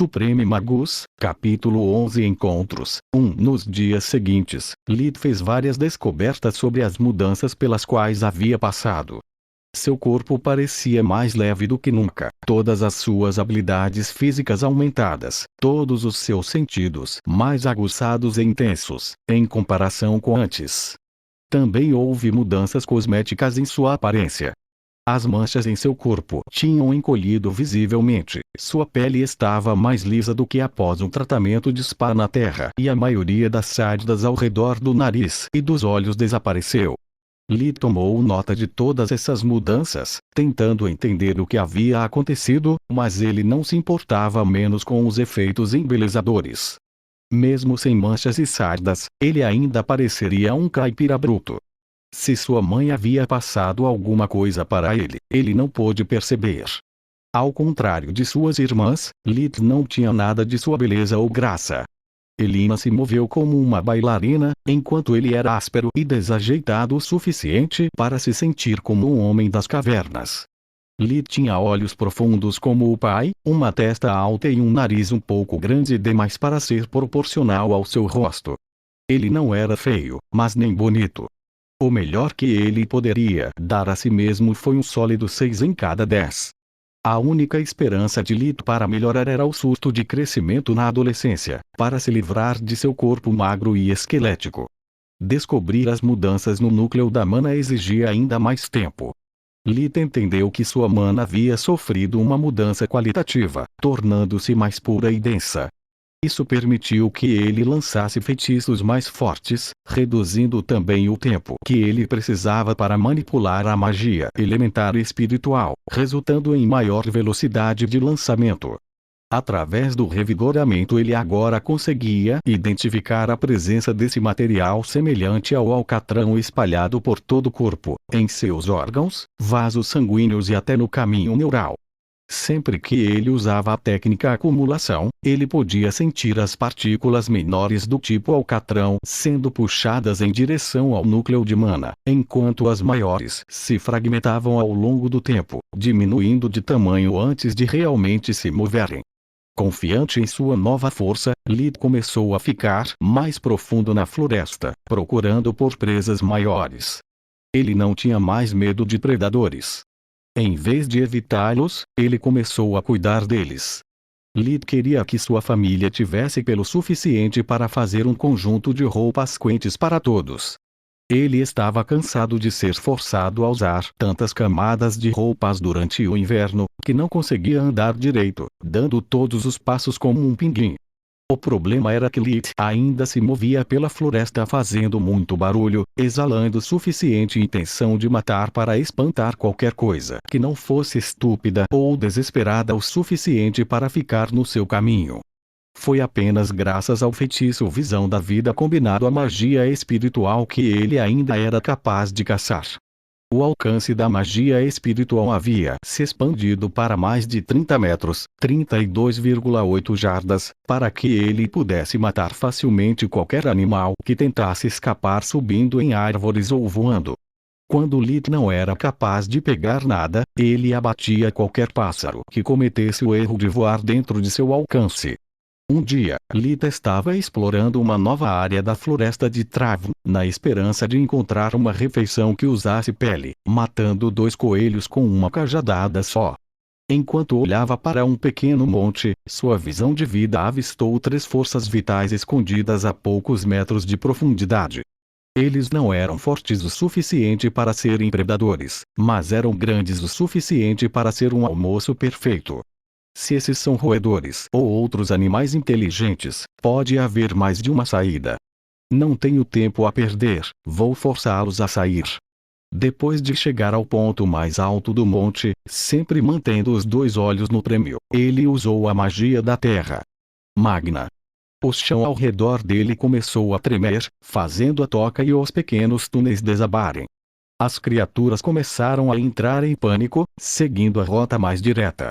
Supreme Magus, capítulo 11 Encontros 1 Nos dias seguintes, Lid fez várias descobertas sobre as mudanças pelas quais havia passado. Seu corpo parecia mais leve do que nunca, todas as suas habilidades físicas aumentadas, todos os seus sentidos mais aguçados e intensos, em comparação com antes. Também houve mudanças cosméticas em sua aparência. As manchas em seu corpo tinham encolhido visivelmente, sua pele estava mais lisa do que após um tratamento de spa na terra e a maioria das sardas ao redor do nariz e dos olhos desapareceu. Lid tomou nota de todas essas mudanças, tentando entender o que havia acontecido, mas ele não se importava menos com os efeitos embelezadores. Mesmo sem manchas e sardas, ele ainda pareceria um caipira bruto. Se sua mãe havia passado alguma coisa para ele, ele não pôde perceber. Ao contrário de suas irmãs, Lid não tinha nada de sua beleza ou graça. Elina se moveu como uma bailarina, enquanto ele era áspero e desajeitado o suficiente para se sentir como um homem das cavernas. Lid tinha olhos profundos como o pai, uma testa alta e um nariz um pouco grande demais para ser proporcional ao seu rosto. Ele não era feio, mas nem bonito. O melhor que ele poderia dar a si mesmo foi um sólido 6 em cada 10. A única esperança de Lid para melhorar era o susto de crescimento na adolescência, para se livrar de seu corpo magro e esquelético. Descobrir as mudanças no núcleo da mana exigia ainda mais tempo. Lid entendeu que sua mana havia sofrido uma mudança qualitativa, tornando-se mais pura e densa. Isso permitiu que ele lançasse feitiços mais fortes, reduzindo também o tempo que ele precisava para manipular a magia elementar e espiritual, resultando em maior velocidade de lançamento. Através do revigoramento ele agora conseguia identificar a presença desse material semelhante ao alcatrão espalhado por todo o corpo, em seus órgãos, vasos sanguíneos e até no caminho neural. Sempre que ele usava a técnica acumulação, ele podia sentir as partículas menores do tipo alcatrão sendo puxadas em direção ao núcleo de mana, enquanto as maiores se fragmentavam ao longo do tempo, diminuindo de tamanho antes de realmente se moverem. Confiante em sua nova força, Lid começou a ficar mais profundo na floresta, procurando por presas maiores. Ele não tinha mais medo de predadores. Em vez de evitá-los, ele começou a cuidar deles. Lid queria que sua família tivesse pelo suficiente para fazer um conjunto de roupas quentes para todos. Ele estava cansado de ser forçado a usar tantas camadas de roupas durante o inverno, que não conseguia andar direito, dando todos os passos como um pinguim. O problema era que Lid ainda se movia pela floresta fazendo muito barulho, exalando suficiente intenção de matar para espantar qualquer coisa que não fosse estúpida ou desesperada o suficiente para ficar no seu caminho. Foi apenas graças ao feitiço Visão da Vida combinado à magia espiritual que ele ainda era capaz de caçar. O alcance da magia espiritual havia se expandido para mais de 30 metros, 32,8 jardas, para que ele pudesse matar facilmente qualquer animal que tentasse escapar subindo em árvores ou voando. Quando Lid não era capaz de pegar nada, ele abatia qualquer pássaro que cometesse o erro de voar dentro de seu alcance. Um dia, Lid estava explorando uma nova área da floresta de Travn, na esperança de encontrar uma refeição que usasse pele, matando 2 coelhos com uma cajadada só. Enquanto olhava para um pequeno monte, sua visão de vida avistou 3 forças vitais escondidas a poucos metros de profundidade. Eles não eram fortes o suficiente para serem predadores, mas eram grandes o suficiente para ser um almoço perfeito. Se esses são roedores ou outros animais inteligentes, pode haver mais de uma saída. Não tenho tempo a perder, vou forçá-los a sair. Depois de chegar ao ponto mais alto do monte, sempre mantendo os 2 olhos no prêmio, ele usou a magia da terra magna. O chão ao redor dele começou a tremer, fazendo a toca e os pequenos túneis desabarem. As criaturas começaram a entrar em pânico, seguindo a rota mais direta.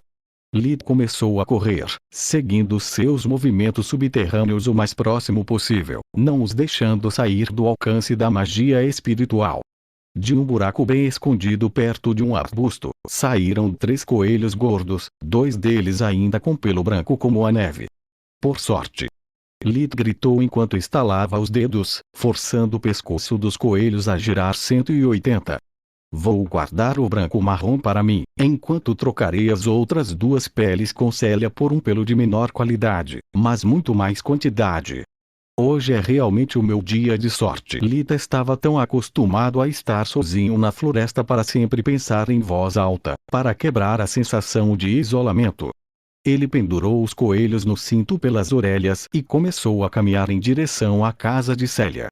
Lid começou a correr, seguindo seus movimentos subterrâneos o mais próximo possível, não os deixando sair do alcance da magia espiritual. De um buraco bem escondido perto de um arbusto, saíram 3 coelhos gordos, 2 deles ainda com pelo branco como a neve. Por sorte! Lit gritou enquanto estalava os dedos, forçando o pescoço dos coelhos a girar 180. Vou guardar o branco marrom para mim, enquanto trocarei as outras 2 peles com Célia por um pelo de menor qualidade, mas muito mais quantidade. Hoje é realmente o meu dia de sorte. Lita estava tão acostumado a estar sozinho na floresta para sempre pensar em voz alta, para quebrar a sensação de isolamento. Ele pendurou os coelhos no cinto pelas orelhas e começou a caminhar em direção à casa de Célia.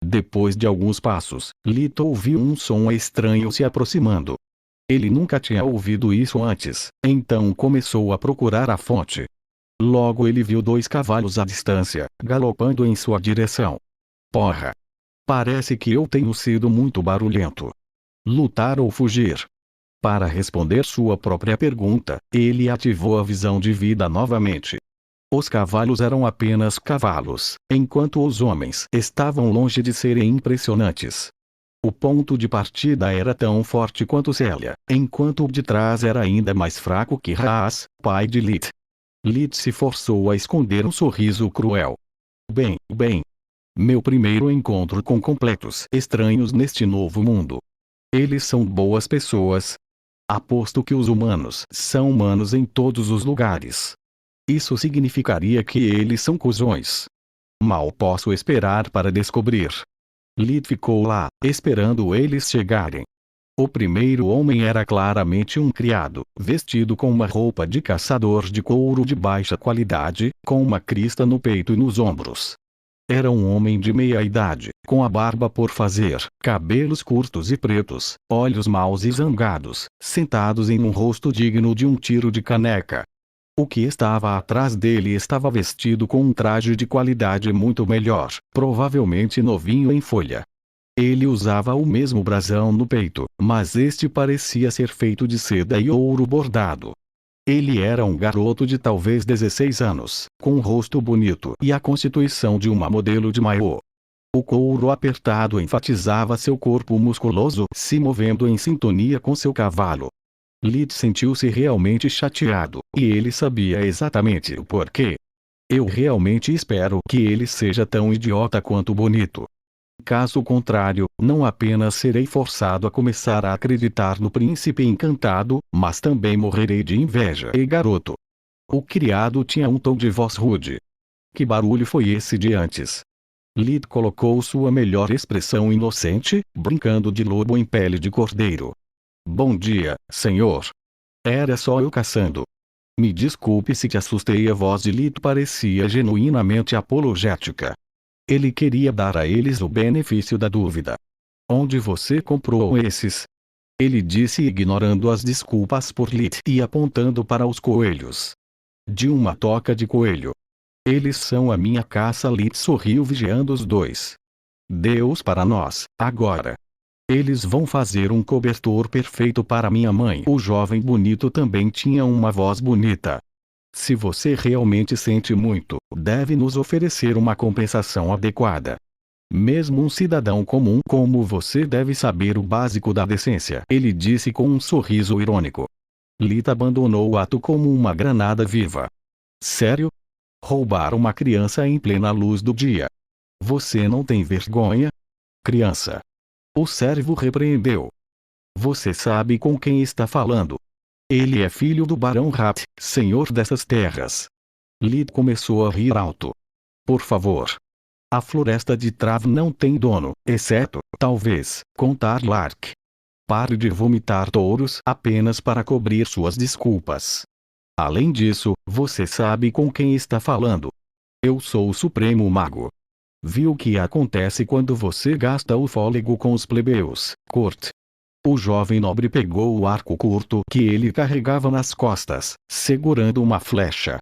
Depois de alguns passos, Lita ouviu um som estranho se aproximando. Ele nunca tinha ouvido isso antes, então começou a procurar a fonte. Logo ele viu 2 cavalos à distância, galopando em sua direção. Porra! Parece que eu tenho sido muito barulhento. Lutar ou fugir? Para responder sua própria pergunta, ele ativou a visão de vida novamente. Os cavalos eram apenas cavalos, enquanto os homens estavam longe de serem impressionantes. O ponto de partida era tão forte quanto Célia, enquanto o de trás era ainda mais fraco que Haas, pai de Lit. Lit se forçou a esconder um sorriso cruel. Bem. Meu primeiro encontro com completos estranhos neste novo mundo. Eles são boas pessoas. Aposto que os humanos são humanos em todos os lugares. Isso significaria que eles são cuzões. Mal posso esperar para descobrir. Lit ficou lá, esperando eles chegarem. O primeiro homem era claramente um criado, vestido com uma roupa de caçador de couro de baixa qualidade, com uma crista no peito e nos ombros. Era um homem de meia idade, com a barba por fazer, cabelos curtos e pretos, olhos maus e zangados, sentados em um rosto digno de um tiro de caneca. O que estava atrás dele estava vestido com um traje de qualidade muito melhor, provavelmente novinho em folha. Ele usava o mesmo brasão no peito, mas este parecia ser feito de seda e ouro bordado. Ele era um garoto de talvez 16 anos, com um rosto bonito e a constituição de uma modelo de maiô. O couro apertado enfatizava seu corpo musculoso, se movendo em sintonia com seu cavalo. Lit sentiu-se realmente chateado, e ele sabia exatamente o porquê. Eu realmente espero que ele seja tão idiota quanto bonito. Caso contrário, não apenas serei forçado a começar a acreditar no príncipe encantado, mas também morrerei de inveja. E garoto! O criado tinha um tom de voz rude. Que barulho foi esse de antes? Lit colocou sua melhor expressão inocente, brincando de lobo em pele de cordeiro. Bom dia, senhor. Era só eu caçando. Me desculpe se te assustei. A voz de Lit parecia genuinamente apologética. Ele queria dar a eles o benefício da dúvida. Onde você comprou esses? Ele disse ignorando as desculpas por Lit e apontando para os coelhos. De uma toca de coelho. Eles são a minha caça. Lit sorriu vigiando os 2. Deus para nós, agora. Eles vão fazer um cobertor perfeito para minha mãe. O jovem bonito também tinha uma voz bonita. Se você realmente sente muito, deve nos oferecer uma compensação adequada. Mesmo um cidadão comum como você deve saber o básico da decência, ele disse com um sorriso irônico. Lit abandonou o ato como uma granada viva. Sério? Roubar uma criança em plena luz do dia. Você não tem vergonha? Criança. O servo repreendeu. Você sabe com quem está falando. Ele é filho do Barão Rat, senhor dessas terras. Lit começou a rir alto. Por favor. A floresta de Trav não tem dono, exceto, talvez, contar Lark. Pare de vomitar touros apenas para cobrir suas desculpas. Além disso, você sabe com quem está falando. Eu sou o Supremo Mago. Viu o que acontece quando você gasta o fôlego com os plebeus, Kurt? O jovem nobre pegou o arco curto que ele carregava nas costas, segurando uma flecha.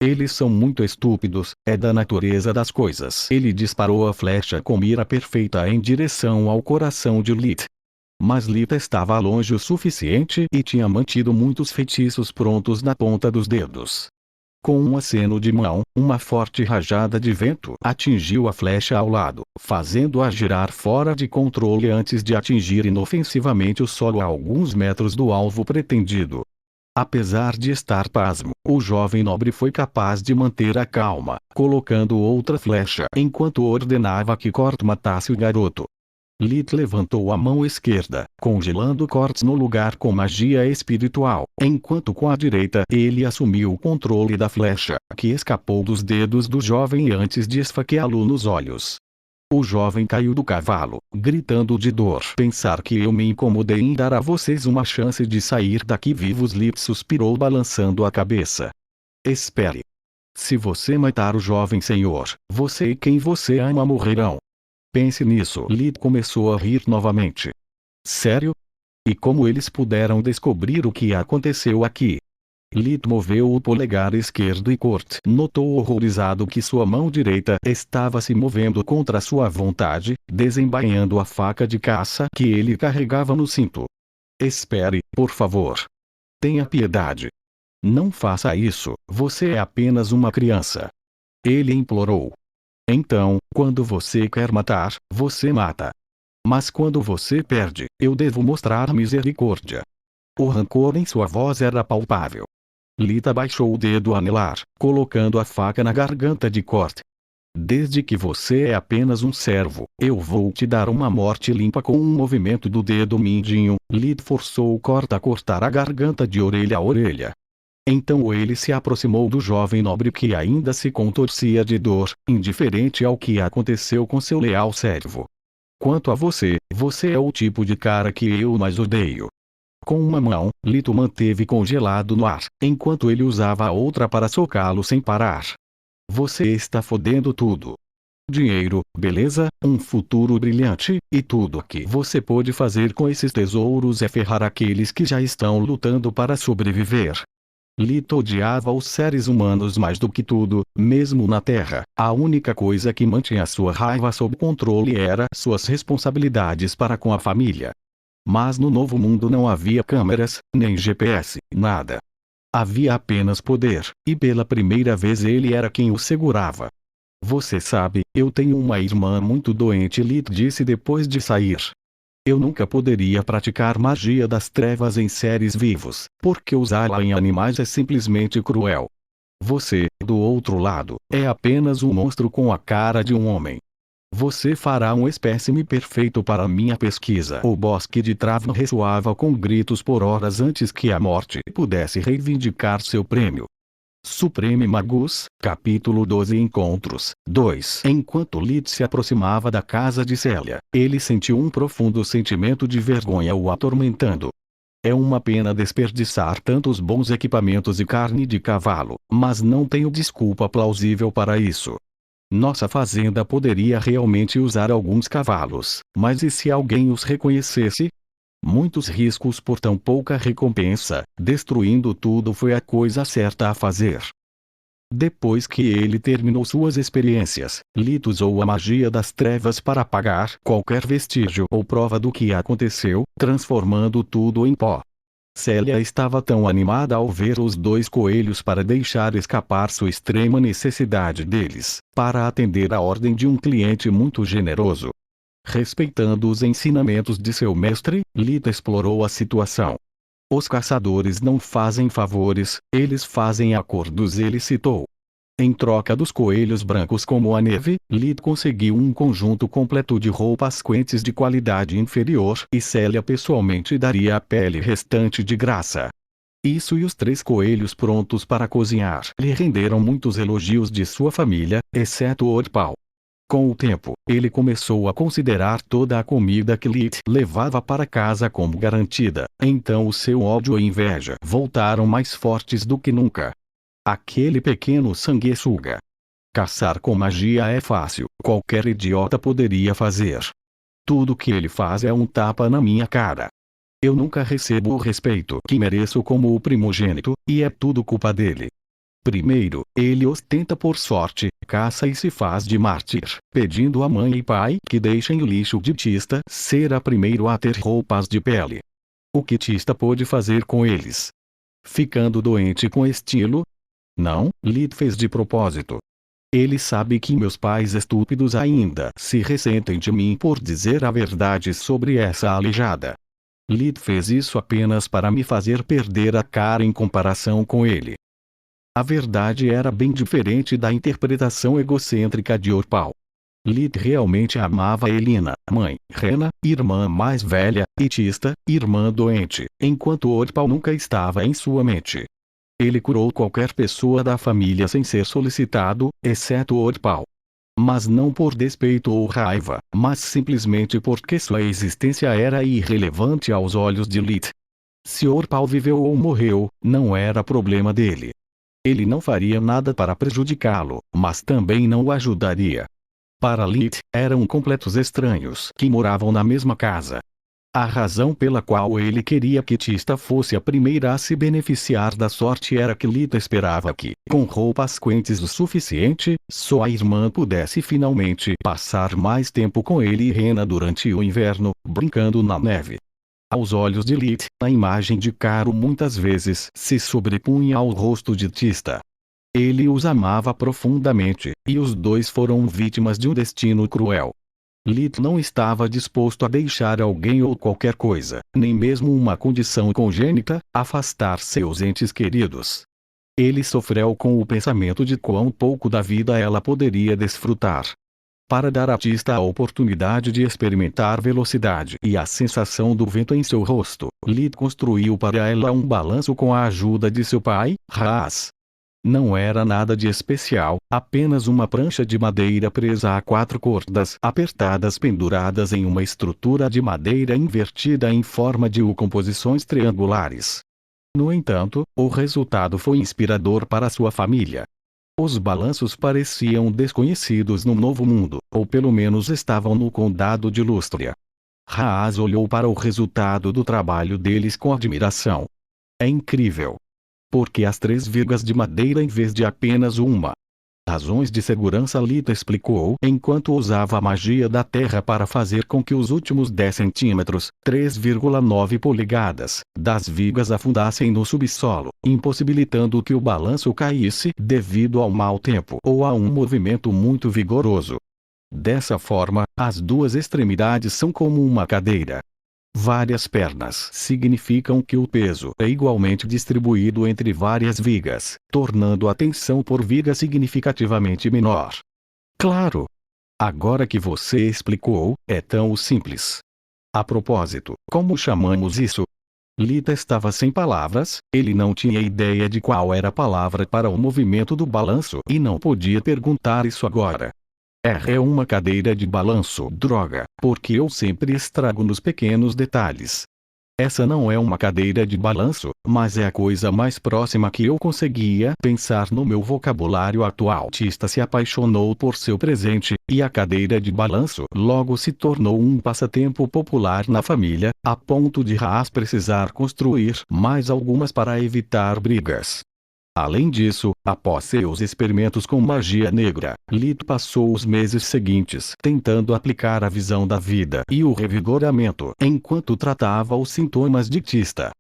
Eles são muito estúpidos, é da natureza das coisas. Ele disparou a flecha com mira perfeita em direção ao coração de Lit. Mas Lit estava longe o suficiente e tinha mantido muitos feitiços prontos na ponta dos dedos. Com um aceno de mão, uma forte rajada de vento atingiu a flecha ao lado, fazendo-a girar fora de controle antes de atingir inofensivamente o solo a alguns metros do alvo pretendido. Apesar de estar pasmo, o jovem nobre foi capaz de manter a calma, colocando outra flecha enquanto ordenava que Cort matasse o garoto. Lith levantou a mão esquerda, congelando Cortes no lugar com magia espiritual, enquanto com a direita ele assumiu o controle da flecha, que escapou dos dedos do jovem antes de esfaqueá-lo nos olhos. O jovem caiu do cavalo, gritando de dor. Pensar que eu me incomodei em dar a vocês uma chance de sair daqui vivos. Lith suspirou balançando a cabeça. Espere. Se você matar o jovem senhor, você e quem você ama morrerão. Pense nisso. Lith começou a rir novamente. Sério? E como eles puderam descobrir o que aconteceu aqui? Lith moveu o polegar esquerdo e Cort notou horrorizado que sua mão direita estava se movendo contra sua vontade, desembainhando a faca de caça que ele carregava no cinto. Espere, por favor. Tenha piedade. Não faça isso, você é apenas uma criança. Ele implorou. Então, quando você quer matar, você mata. Mas quando você perde, eu devo mostrar misericórdia. O rancor em sua voz era palpável. Lith abaixou o dedo anelar, colocando a faca na garganta de Cort. Desde que você é apenas um servo, eu vou te dar uma morte limpa. Com um movimento do dedo mindinho, Lith forçou Cort a cortar a garganta de orelha a orelha. Então ele se aproximou do jovem nobre que ainda se contorcia de dor, indiferente ao que aconteceu com seu leal servo. Quanto a você, você é o tipo de cara que eu mais odeio. Com uma mão, Lith o manteve congelado no ar, enquanto ele usava a outra para socá-lo sem parar. Você está fodendo tudo. Dinheiro, beleza, um futuro brilhante, e tudo o que você pode fazer com esses tesouros é ferrar aqueles que já estão lutando para sobreviver. Lith odiava os seres humanos mais do que tudo, mesmo na Terra. A única coisa que mantinha sua raiva sob controle era suas responsabilidades para com a família. Mas no novo mundo não havia câmeras, nem GPS, nada. Havia apenas poder, e pela primeira vez ele era quem o segurava. Você sabe, eu tenho uma irmã muito doente. Lith disse depois de sair. Eu nunca poderia praticar magia das trevas em seres vivos, porque usá-la em animais é simplesmente cruel. Você, do outro lado, é apenas um monstro com a cara de um homem. Você fará um espécime perfeito para minha pesquisa. O bosque de Travno ressoava com gritos por horas antes que a morte pudesse reivindicar seu prêmio. Supreme Magus, capítulo 12. Encontros 2. Enquanto Lith se aproximava da casa de Célia, ele sentiu um profundo sentimento de vergonha o atormentando. É uma pena desperdiçar tantos bons equipamentos e carne de cavalo, mas não tenho desculpa plausível para isso. Nossa fazenda poderia realmente usar alguns cavalos, mas e se alguém os reconhecesse? Muitos riscos por tão pouca recompensa. Destruindo tudo foi a coisa certa a fazer. Depois que ele terminou suas experiências, Lith usou a magia das trevas para apagar qualquer vestígio ou prova do que aconteceu, transformando tudo em pó. Célia estava tão animada ao ver os dois coelhos para deixar escapar sua extrema necessidade deles, para atender a ordem de um cliente muito generoso. Respeitando os ensinamentos de seu mestre, Lith explorou a situação. Os caçadores não fazem favores, eles fazem acordos. Ele citou. Em troca dos coelhos brancos como a neve, Lith conseguiu um conjunto completo de roupas quentes de qualidade inferior e Célia pessoalmente daria a pele restante de graça. Isso e os 3 coelhos prontos para cozinhar lhe renderam muitos elogios de sua família, exceto Orpal. Com o tempo, ele começou a considerar toda a comida que Lith levava para casa como garantida, então o seu ódio e inveja voltaram mais fortes do que nunca. Aquele pequeno sanguessuga. Caçar com magia é fácil, qualquer idiota poderia fazer. Tudo que ele faz é um tapa na minha cara. Eu nunca recebo o respeito que mereço como o primogênito, e é tudo culpa dele. Primeiro, ele ostenta por sorte, caça e se faz de mártir, pedindo a mãe e pai que deixem o lixo de Tista ser a primeiro a ter roupas de pele. O que Tista pôde fazer com eles? Ficando doente com estilo? Não, Lid fez de propósito. Ele sabe que meus pais estúpidos ainda se ressentem de mim por dizer a verdade sobre essa aleijada. Lid fez isso apenas para me fazer perder a cara em comparação com ele. A verdade era bem diferente da interpretação egocêntrica de Orpal. Lid realmente amava Elina, mãe, Rena, irmã mais velha, e Tista, irmã doente, enquanto Orpal nunca estava em sua mente. Ele curou qualquer pessoa da família sem ser solicitado, exceto Orpal. Mas não por despeito ou raiva, mas simplesmente porque sua existência era irrelevante aos olhos de Lid. Se Orpal viveu ou morreu, não era problema dele. Ele não faria nada para prejudicá-lo, mas também não o ajudaria. Para Lid, eram completos estranhos que moravam na mesma casa. A razão pela qual ele queria que Tista fosse a primeira a se beneficiar da sorte era que Lid esperava que, com roupas quentes o suficiente, sua irmã pudesse finalmente passar mais tempo com ele e Rena durante o inverno, brincando na neve. Aos olhos de Lid, a imagem de Caro muitas vezes se sobrepunha ao rosto de Tista. Ele os amava profundamente, e os dois foram vítimas de um destino cruel. Lid não estava disposto a deixar alguém ou qualquer coisa, nem mesmo uma condição congênita, afastar seus entes queridos. Ele sofreu com o pensamento de quão pouco da vida ela poderia desfrutar. Para dar a Tista a oportunidade de experimentar velocidade e a sensação do vento em seu rosto, Lid construiu para ela um balanço com a ajuda de seu pai, Haas. Não era nada de especial, apenas uma prancha de madeira presa a 4 cordas apertadas penduradas em uma estrutura de madeira invertida em forma de composições triangulares. No entanto, o resultado foi inspirador para sua família. Os balanços pareciam desconhecidos no Novo Mundo, ou pelo menos estavam no condado de Lustria. Haas olhou para o resultado do trabalho deles com admiração. É incrível. Por que as 3 vigas de madeira em vez de apenas uma? Razões de segurança, Lita explicou enquanto usava a magia da terra para fazer com que os últimos 10 centímetros, 3,9 polegadas, das vigas afundassem no subsolo, impossibilitando que o balanço caísse devido ao mau tempo ou a um movimento muito vigoroso. Dessa forma, as 2 extremidades são como uma cadeira. Várias pernas significam que o peso é igualmente distribuído entre várias vigas, tornando a tensão por viga significativamente menor. Claro! Agora que você explicou, é tão simples. A propósito, como chamamos isso? Lita estava sem palavras, ele não tinha ideia de qual era a palavra para o movimento do balanço e não podia perguntar isso agora. É uma cadeira de balanço, droga, porque eu sempre estrago nos pequenos detalhes. Essa não é uma cadeira de balanço, mas é a coisa mais próxima que eu conseguia pensar no meu vocabulário atual. Tista se apaixonou por seu presente, e a cadeira de balanço logo se tornou um passatempo popular na família, a ponto de Haas precisar construir mais algumas para evitar brigas. Além disso, após seus experimentos com magia negra, Lid passou os meses seguintes tentando aplicar a visão da vida e o revigoramento enquanto tratava os sintomas de Tista.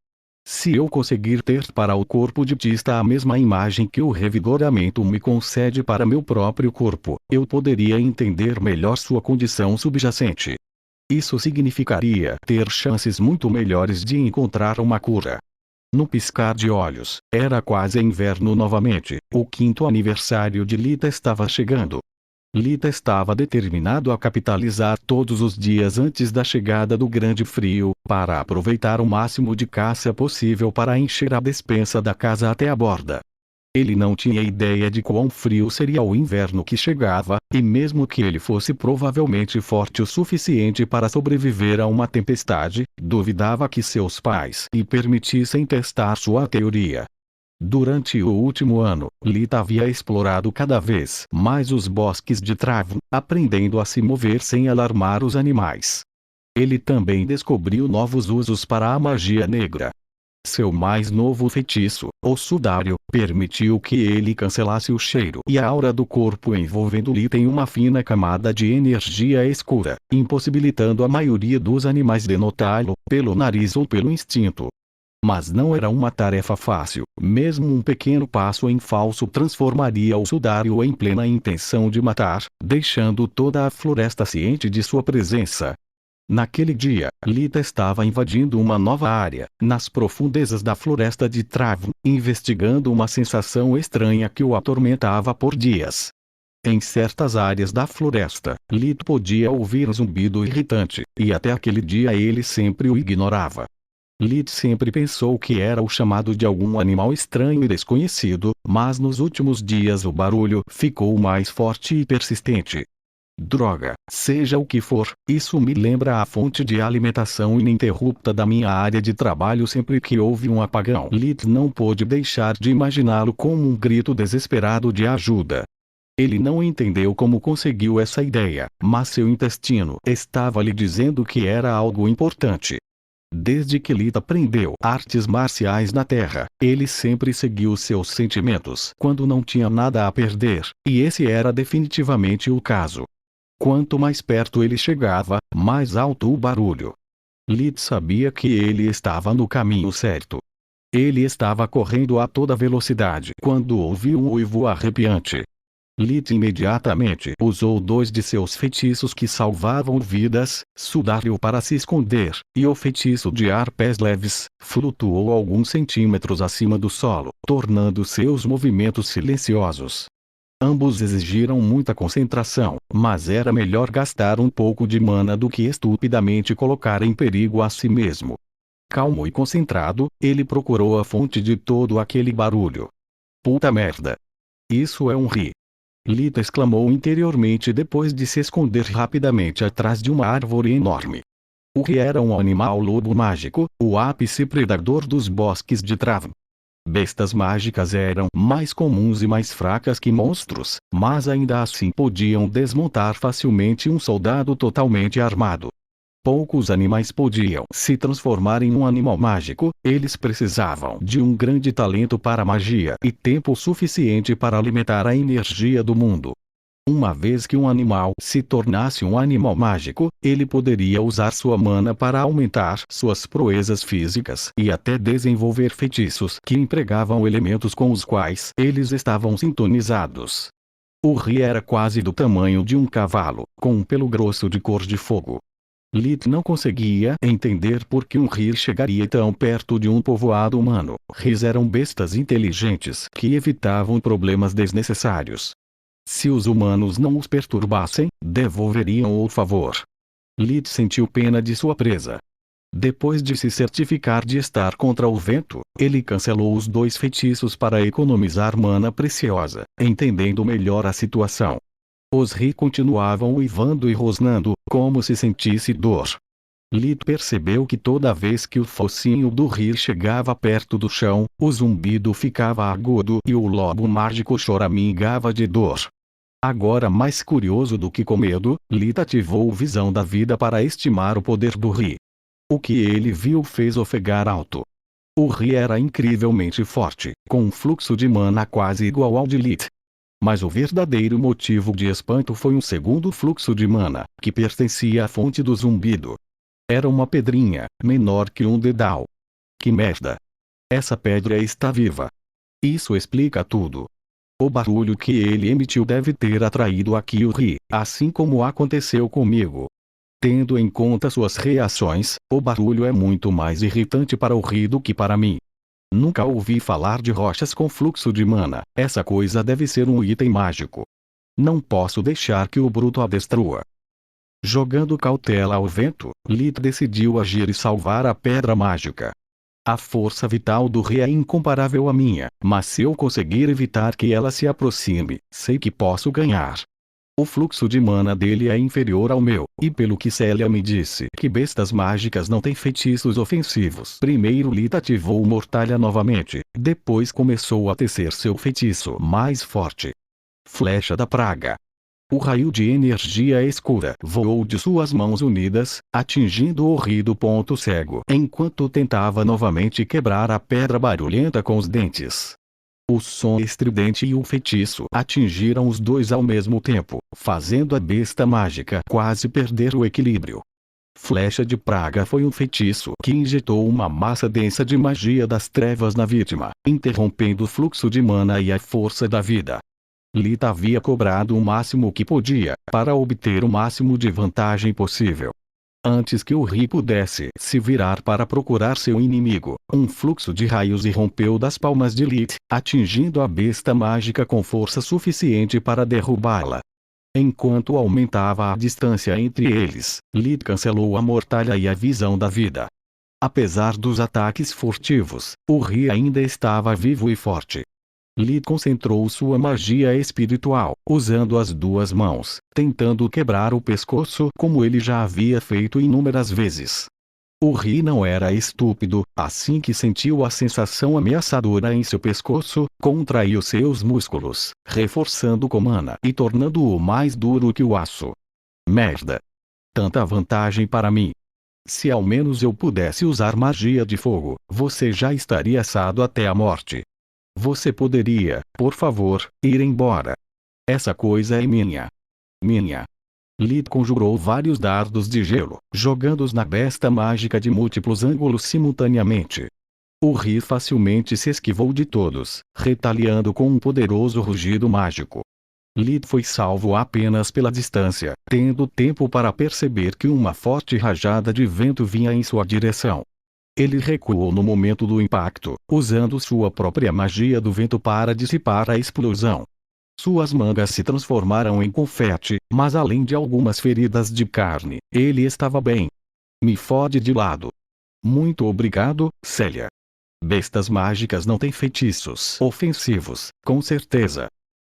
Se eu conseguir ter para o corpo de Tista a mesma imagem que o revigoramento me concede para meu próprio corpo, eu poderia entender melhor sua condição subjacente. Isso significaria ter chances muito melhores de encontrar uma cura. No piscar de olhos, era quase inverno novamente, o 5º aniversário de Lita estava chegando. Lita estava determinado a capitalizar todos os dias antes da chegada do grande frio, para aproveitar o máximo de caça possível para encher a despensa da casa até a borda. Ele não tinha ideia de quão frio seria o inverno que chegava, e mesmo que ele fosse provavelmente forte o suficiente para sobreviver a uma tempestade, duvidava que seus pais lhe permitissem testar sua teoria. Durante o último ano, Lita havia explorado cada vez mais os bosques de Travon, aprendendo a se mover sem alarmar os animais. Ele também descobriu novos usos para a magia negra. Seu mais novo feitiço, o sudário, permitiu que ele cancelasse o cheiro e a aura do corpo envolvendo Lita em uma fina camada de energia escura, impossibilitando a maioria dos animais de notá-lo, pelo nariz ou pelo instinto. Mas não era uma tarefa fácil, mesmo um pequeno passo em falso transformaria o sudário em plena intenção de matar, deixando toda a floresta ciente de sua presença. Naquele dia, Lita estava invadindo uma nova área, nas profundezas da floresta de Trav, investigando uma sensação estranha que o atormentava por dias. Em certas áreas da floresta, Lita podia ouvir um zumbido irritante, e até aquele dia ele sempre o ignorava. Lita sempre pensou que era o chamado de algum animal estranho e desconhecido, mas nos últimos dias o barulho ficou mais forte e persistente. Droga, seja o que for, isso me lembra a fonte de alimentação ininterrupta da minha área de trabalho sempre que houve um apagão. Lita não pôde deixar de imaginá-lo como um grito desesperado de ajuda. Ele não entendeu como conseguiu essa ideia, mas seu intestino estava lhe dizendo que era algo importante. Desde que Lita aprendeu artes marciais na Terra, ele sempre seguiu seus sentimentos quando não tinha nada a perder, e esse era definitivamente o caso. Quanto mais perto ele chegava, mais alto o barulho. Lita sabia que ele estava no caminho certo. Ele estava correndo a toda velocidade quando ouviu um uivo arrepiante. Lita imediatamente usou 2 de seus feitiços que salvavam vidas, sudário para se esconder, e o feitiço de ar pés leves, flutuou alguns centímetros acima do solo, tornando seus movimentos silenciosos. Ambos exigiram muita concentração, mas era melhor gastar um pouco de mana do que estupidamente colocar em perigo a si mesmo. Calmo e concentrado, ele procurou a fonte de todo aquele barulho. Puta merda! Isso é um ri! Lita exclamou interiormente depois de se esconder rapidamente atrás de uma árvore enorme. O ri era um animal lobo mágico, o ápice predador dos bosques de Trav. Bestas mágicas eram mais comuns e mais fracas que monstros, mas ainda assim podiam desmontar facilmente um soldado totalmente armado. Poucos animais podiam se transformar em um animal mágico, eles precisavam de um grande talento para magia e tempo suficiente para alimentar a energia do mundo. Uma vez que um animal se tornasse um animal mágico, ele poderia usar sua mana para aumentar suas proezas físicas e até desenvolver feitiços que empregavam elementos com os quais eles estavam sintonizados. O ri era quase do tamanho de um cavalo, com um pelo grosso de cor de fogo. Lita não conseguia entender por que um ri chegaria tão perto de um povoado humano. Ris eram bestas inteligentes que evitavam problemas desnecessários. Se os humanos não os perturbassem, devolveriam o favor. Lita sentiu pena de sua presa. Depois de se certificar de estar contra o vento, ele cancelou os 2 feitiços para economizar mana preciosa, entendendo melhor a situação. Os ri continuavam uivando e rosnando, como se sentisse dor. Lita percebeu que toda vez que o focinho do ri chegava perto do chão, o zumbido ficava agudo e o lobo mágico choramingava de dor. Agora mais curioso do que com medo, Lita ativou visão da vida para estimar o poder do ri. O que ele viu fez ofegar alto. O ri era incrivelmente forte, com um fluxo de mana quase igual ao de Lita. Mas o verdadeiro motivo de espanto foi um segundo fluxo de mana, que pertencia à fonte do zumbido. Era uma pedrinha, menor que um dedal. Que merda! Essa pedra está viva. Isso explica tudo. O barulho que ele emitiu deve ter atraído aqui o ri, assim como aconteceu comigo. Tendo em conta suas reações, o barulho é muito mais irritante para o ri do que para mim. Nunca ouvi falar de rochas com fluxo de mana, essa coisa deve ser um item mágico. Não posso deixar que o bruto a destrua. Jogando cautela ao vento, Lita decidiu agir e salvar a pedra mágica. A força vital do ri é incomparável à minha, mas se eu conseguir evitar que ela se aproxime, sei que posso ganhar. O fluxo de mana dele é inferior ao meu, e pelo que Célia me disse que bestas mágicas não têm feitiços ofensivos. Primeiro Lita ativou Mortalha novamente, depois começou a tecer seu feitiço mais forte. Flecha da Praga. O raio de energia escura voou de suas mãos unidas, atingindo o ri do ponto cego enquanto tentava novamente quebrar a pedra barulhenta com os dentes. O som estridente e o feitiço atingiram os 2 ao mesmo tempo, fazendo a besta mágica quase perder o equilíbrio. Flecha de praga foi um feitiço que injetou uma massa densa de magia das trevas na vítima, interrompendo o fluxo de mana e a força da vida. Lith havia cobrado o máximo que podia, para obter o máximo de vantagem possível. Antes que o Ri pudesse se virar para procurar seu inimigo, um fluxo de raios irrompeu das palmas de Lith, atingindo a besta mágica com força suficiente para derrubá-la. Enquanto aumentava a distância entre eles, Lith cancelou a mortalha e a visão da vida. Apesar dos ataques furtivos, o Ri ainda estava vivo e forte. Lith concentrou sua magia espiritual, usando as duas mãos, tentando quebrar o pescoço como ele já havia feito inúmeras vezes. O Ri não era estúpido, assim que sentiu a sensação ameaçadora em seu pescoço, contraiu seus músculos, reforçando com mana e tornando-o mais duro que o aço. Merda! Tanta vantagem para mim! Se ao menos eu pudesse usar magia de fogo, você já estaria assado até a morte. Você poderia, por favor, ir embora. Essa coisa é minha. Minha. Lith conjurou vários dardos de gelo, jogando-os na besta mágica de múltiplos ângulos simultaneamente. O Ri facilmente se esquivou de todos, retaliando com um poderoso rugido mágico. Lith foi salvo apenas pela distância, tendo tempo para perceber que uma forte rajada de vento vinha em sua direção. Ele recuou no momento do impacto, usando sua própria magia do vento para dissipar a explosão. Suas mangas se transformaram em confete, mas além de algumas feridas de carne, ele estava bem. Me fode de lado. Muito obrigado, Célia. Bestas mágicas não têm feitiços ofensivos, com certeza.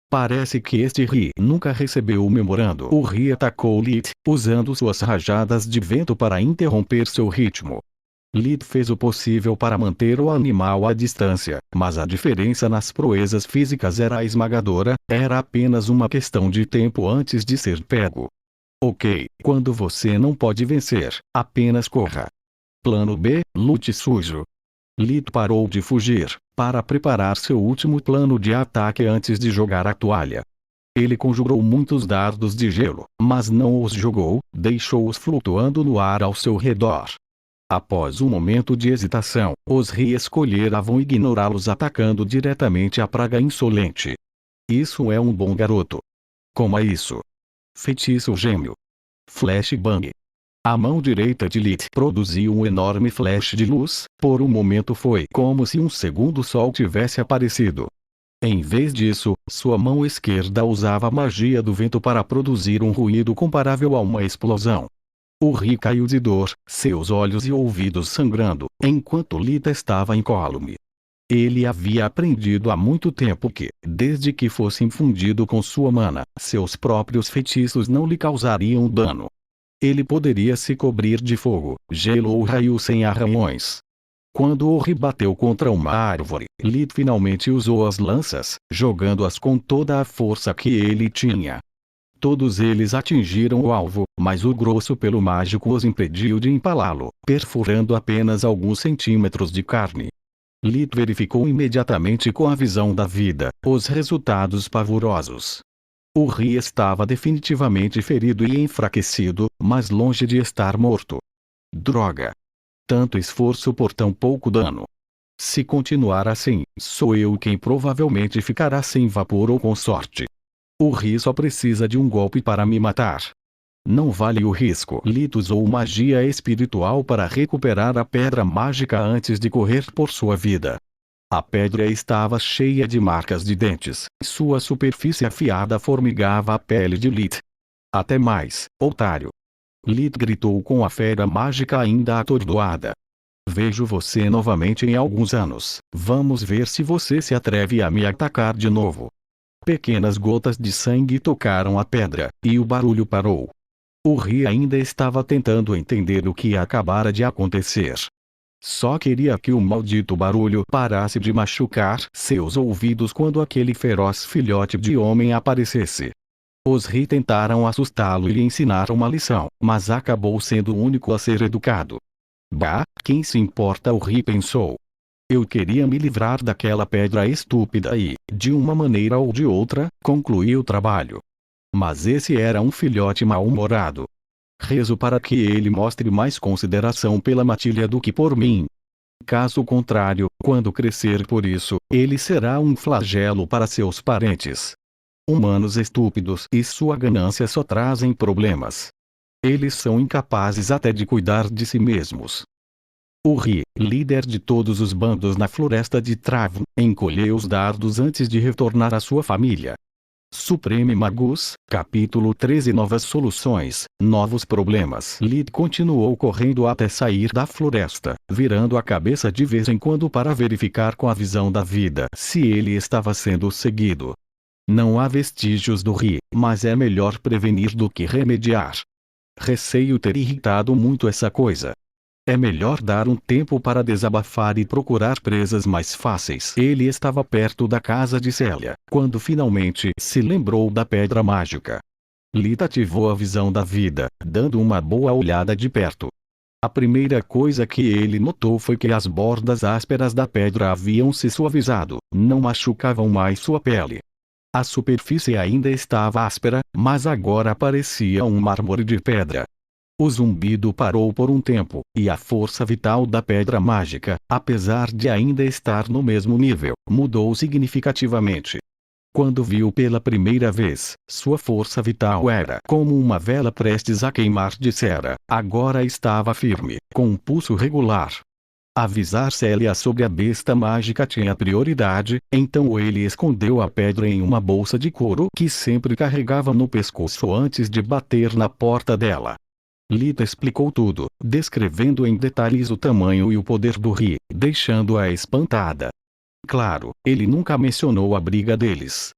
Parece que este Ri nunca recebeu o memorando. O Ri atacou Lith, usando suas rajadas de vento para interromper seu ritmo. Lith fez o possível para manter o animal à distância, mas a diferença nas proezas físicas era esmagadora, era apenas uma questão de tempo antes de ser pego. Ok, quando você não pode vencer, apenas corra. Plano B, lute sujo. Lith parou de fugir, para preparar seu último plano de ataque antes de jogar a toalha. Ele conjurou muitos dardos de gelo, mas não os jogou, deixou-os flutuando no ar ao seu redor. Após um momento de hesitação, os Ri escolheram ignorá-los atacando diretamente a praga insolente. Isso é um bom garoto. Coma isso. Feitiço gêmeo. Flashbang. A mão direita de Lith produziu um enorme flash de luz, por um momento foi como se um segundo sol tivesse aparecido. Em vez disso, sua mão esquerda usava a magia do vento para produzir um ruído comparável a uma explosão. O Ri caiu de dor, seus olhos e ouvidos sangrando, enquanto Lith estava incólume. Ele havia aprendido há muito tempo que, desde que fosse infundido com sua mana, seus próprios feitiços não lhe causariam dano. Ele poderia se cobrir de fogo, gelo ou raio sem arranhões. Quando o Ri bateu contra uma árvore, Lith finalmente usou as lanças, jogando-as com toda a força que ele tinha. Todos eles atingiram o alvo, mas o grosso pelo mágico os impediu de empalá-lo, perfurando apenas alguns centímetros de carne. Lith verificou imediatamente com a visão da vida, os resultados pavorosos. O Ri estava definitivamente ferido e enfraquecido, mas longe de estar morto. Droga! Tanto esforço por tão pouco dano. Se continuar assim, sou eu quem provavelmente ficará sem vapor ou com sorte. O Ri só precisa de um golpe para me matar. Não vale o risco. Lith usou magia espiritual para recuperar a pedra mágica antes de correr por sua vida. A pedra estava cheia de marcas de dentes, sua superfície afiada formigava a pele de Lith. Até mais, otário! Lith gritou com a fera mágica ainda atordoada. Vejo você novamente em alguns anos. Vamos ver se você se atreve a me atacar de novo. Pequenas gotas de sangue tocaram a pedra, e o barulho parou. O Ri ainda estava tentando entender o que acabara de acontecer. Só queria que o maldito barulho parasse de machucar seus ouvidos quando aquele feroz filhote de homem aparecesse. Os Ri tentaram assustá-lo e lhe ensinar uma lição, mas acabou sendo o único a ser educado. Bah, quem se importa? O Ri pensou. Eu queria me livrar daquela pedra estúpida e, de uma maneira ou de outra, concluí o trabalho. Mas esse era um filhote mal-humorado. Rezo para que ele mostre mais consideração pela matilha do que por mim. Caso contrário, quando crescer por isso, ele será um flagelo para seus parentes. Humanos estúpidos e sua ganância só trazem problemas. Eles são incapazes até de cuidar de si mesmos. O Ri, líder de todos os bandos na floresta de Trav, encolheu os dardos antes de retornar à sua família. Supreme Magus, capítulo 13. Novas soluções, novos problemas. Lid continuou correndo até sair da floresta, virando a cabeça de vez em quando para verificar com a visão da vida se ele estava sendo seguido. Não há vestígios do Ri, mas é melhor prevenir do que remediar. Receio ter irritado muito essa coisa. É melhor dar um tempo para desabafar e procurar presas mais fáceis. Ele estava perto da casa de Célia, quando finalmente se lembrou da pedra mágica. Lita ativou a visão da vida, dando uma boa olhada de perto. A primeira coisa que ele notou foi que as bordas ásperas da pedra haviam se suavizado, não machucavam mais sua pele. A superfície ainda estava áspera, mas agora parecia um mármore de pedra. O zumbido parou por um tempo, e a força vital da pedra mágica, apesar de ainda estar no mesmo nível, mudou significativamente. Quando viu pela primeira vez, sua força vital era como uma vela prestes a queimar. Dissera, agora estava firme, com um pulso regular. Avisar Célia sobre a besta mágica tinha prioridade, então ele escondeu a pedra em uma bolsa de couro que sempre carregava no pescoço antes de bater na porta dela. Lita explicou tudo, descrevendo em detalhes o tamanho e o poder do Ri, deixando-a espantada. Claro, ele nunca mencionou a briga deles.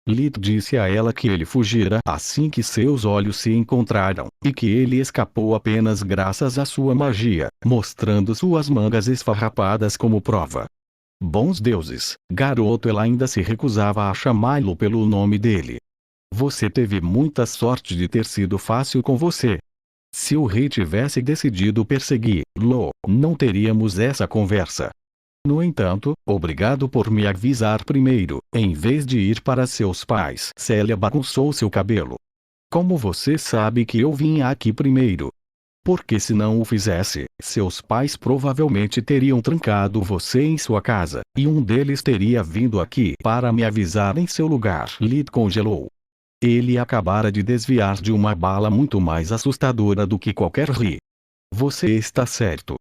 Lita disse a ela que ele fugira assim que seus olhos se encontraram, e que ele escapou apenas graças à sua magia, mostrando suas mangas esfarrapadas como prova. Bons deuses, garoto, ela ainda se recusava a chamá-lo pelo nome dele. Você teve muita sorte de ter sido fácil com você. Se o rei tivesse decidido persegui-lo, não teríamos essa conversa. No entanto, obrigado por me avisar primeiro, em vez de ir para seus pais. Célia bagunçou seu cabelo. Como você sabe que eu vim aqui primeiro? Porque se não o fizesse, seus pais provavelmente teriam trancado você em sua casa, e um deles teria vindo aqui para me avisar em seu lugar. Lid congelou. Ele acabara de desviar de uma bala muito mais assustadora do que qualquer Ri. Você está certo.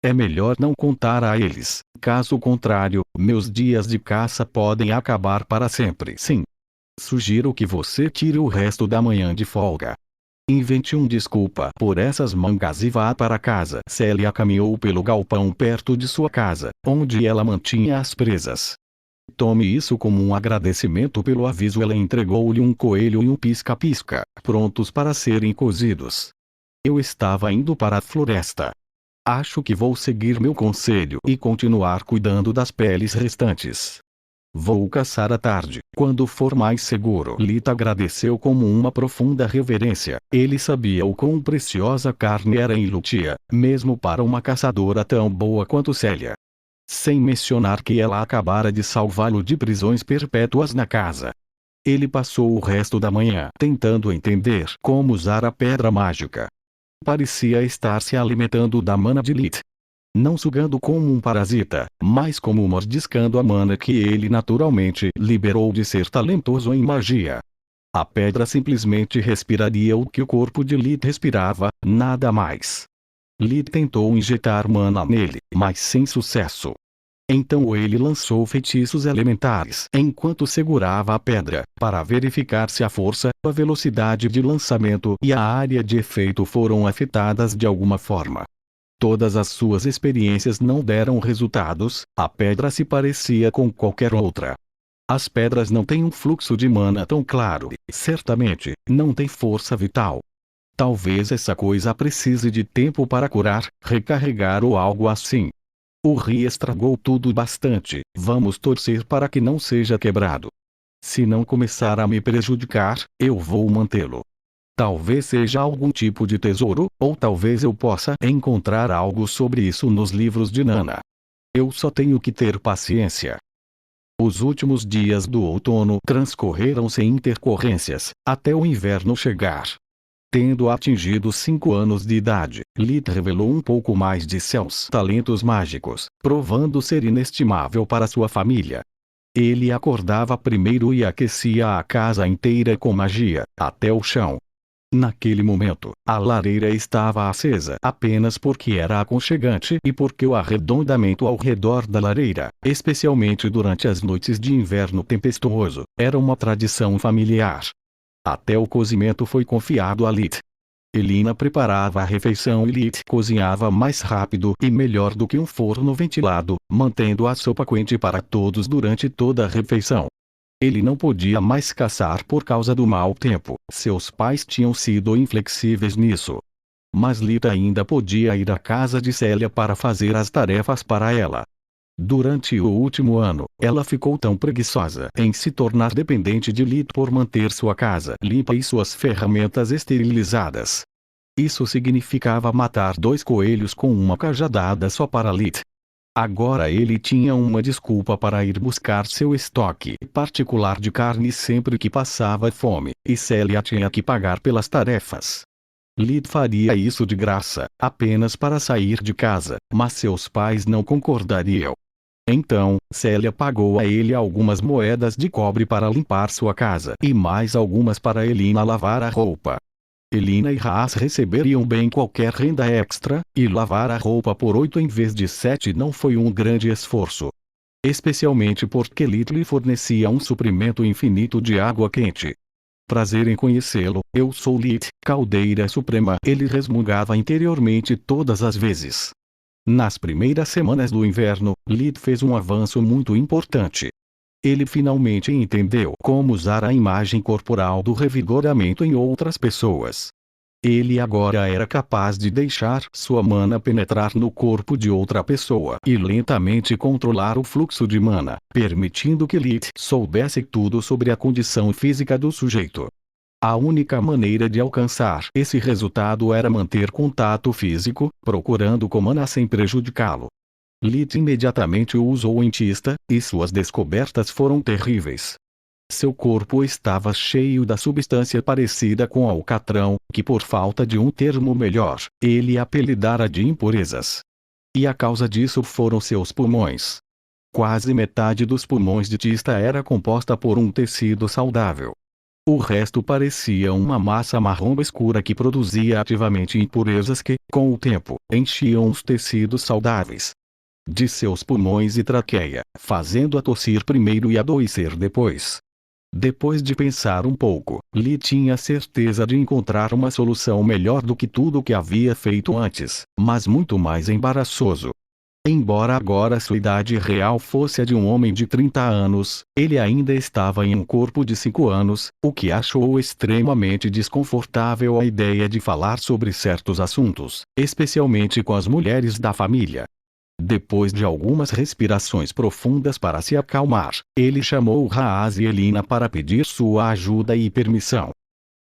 É melhor não contar a eles, caso contrário, meus dias de caça podem acabar para sempre. Sim. Sugiro que você tire o resto da manhã de folga. Invente desculpa por essas mangas e vá para casa. Célia caminhou pelo galpão perto de sua casa, onde ela mantinha as presas. Tome isso como um agradecimento pelo aviso. Ela entregou-lhe um coelho e um pisca-pisca, prontos para serem cozidos. Eu estava indo para a floresta. Acho que vou seguir meu conselho e continuar cuidando das peles restantes. Vou caçar à tarde, quando for mais seguro. Lita agradeceu como uma profunda reverência. Ele sabia o quão preciosa a carne era em Lutia, mesmo para uma caçadora tão boa quanto Célia. Sem mencionar que ela acabara de salvá-lo de prisões perpétuas na casa. Ele passou o resto da manhã tentando entender como usar a pedra mágica. Parecia estar se alimentando da mana de Lit. Não sugando como um parasita, mas como mordiscando a mana que ele naturalmente liberou de ser talentoso em magia. A pedra simplesmente respiraria o que o corpo de Lit respirava, nada mais. Lit tentou injetar mana nele, mas sem sucesso. Então ele lançou feitiços elementares enquanto segurava a pedra, para verificar se a força, a velocidade de lançamento e a área de efeito foram afetadas de alguma forma. Todas as suas experiências não deram resultados, a pedra se parecia com qualquer outra. As pedras não têm um fluxo de mana tão claro e, certamente, não têm força vital. Talvez essa coisa precise de tempo para curar, recarregar ou algo assim. O Ri estragou tudo bastante, vamos torcer para que não seja quebrado. Se não começar a me prejudicar, eu vou mantê-lo. Talvez seja algum tipo de tesouro, ou talvez eu possa encontrar algo sobre isso nos livros de Nana. Eu só tenho que ter paciência. Os últimos dias do outono transcorreram sem intercorrências, até o inverno chegar. Tendo atingido 5 anos de idade, Lith revelou um pouco mais de seus talentos mágicos, provando ser inestimável para sua família. Ele acordava primeiro e aquecia a casa inteira com magia, até o chão. Naquele momento, a lareira estava acesa apenas porque era aconchegante e porque o arredondamento ao redor da lareira, especialmente durante as noites de inverno tempestuoso, era uma tradição familiar. Até o cozimento foi confiado a Lith. Elina preparava a refeição e Lith cozinhava mais rápido e melhor do que um forno ventilado, mantendo a sopa quente para todos durante toda a refeição. Ele não podia mais caçar por causa do mau tempo, seus pais tinham sido inflexíveis nisso. Mas Lith ainda podia ir à casa de Célia para fazer as tarefas para ela. Durante o último ano, ela ficou tão preguiçosa em se tornar dependente de Lith por manter sua casa limpa e suas ferramentas esterilizadas. Isso significava matar 2 coelhos com uma cajadada só para Lith. Agora ele tinha uma desculpa para ir buscar seu estoque particular de carne sempre que passava fome, e Célia tinha que pagar pelas tarefas. Lith faria isso de graça, apenas para sair de casa, mas seus pais não concordariam. Então, Célia pagou a ele algumas moedas de cobre para limpar sua casa e mais algumas para Elina lavar a roupa. Elina e Haas receberiam bem qualquer renda extra, e lavar a roupa por 8 em vez de 7 não foi um grande esforço. Especialmente porque Lith lhe fornecia um suprimento infinito de água quente. Prazer em conhecê-lo, eu sou Lith, caldeira suprema, ele resmungava interiormente todas as vezes. Nas primeiras semanas do inverno, Lith fez um avanço muito importante. Ele finalmente entendeu como usar a imagem corporal do revigoramento em outras pessoas. Ele agora era capaz de deixar sua mana penetrar no corpo de outra pessoa e lentamente controlar o fluxo de mana, permitindo que Lith soubesse tudo sobre a condição física do sujeito. A única maneira de alcançar esse resultado era manter contato físico, procurando com mana sem prejudicá-lo. Lith imediatamente o usou em Tista, e suas descobertas foram terríveis. Seu corpo estava cheio da substância parecida com alcatrão, que por falta de um termo melhor, ele apelidara de impurezas. E a causa disso foram seus pulmões. Quase metade dos pulmões de Tista era composta por um tecido saudável. O resto parecia uma massa marrom escura que produzia ativamente impurezas que, com o tempo, enchiam os tecidos saudáveis de seus pulmões e traqueia, fazendo-a tossir primeiro e adoecer depois. Depois de pensar um pouco, Lee tinha certeza de encontrar uma solução melhor do que tudo o que havia feito antes, mas muito mais embaraçoso. Embora agora sua idade real fosse a de um homem de 30 anos, ele ainda estava em um corpo de 5 anos, o que achou extremamente desconfortável a ideia de falar sobre certos assuntos, especialmente com as mulheres da família. Depois de algumas respirações profundas para se acalmar, ele chamou Haas e Elina para pedir sua ajuda e permissão.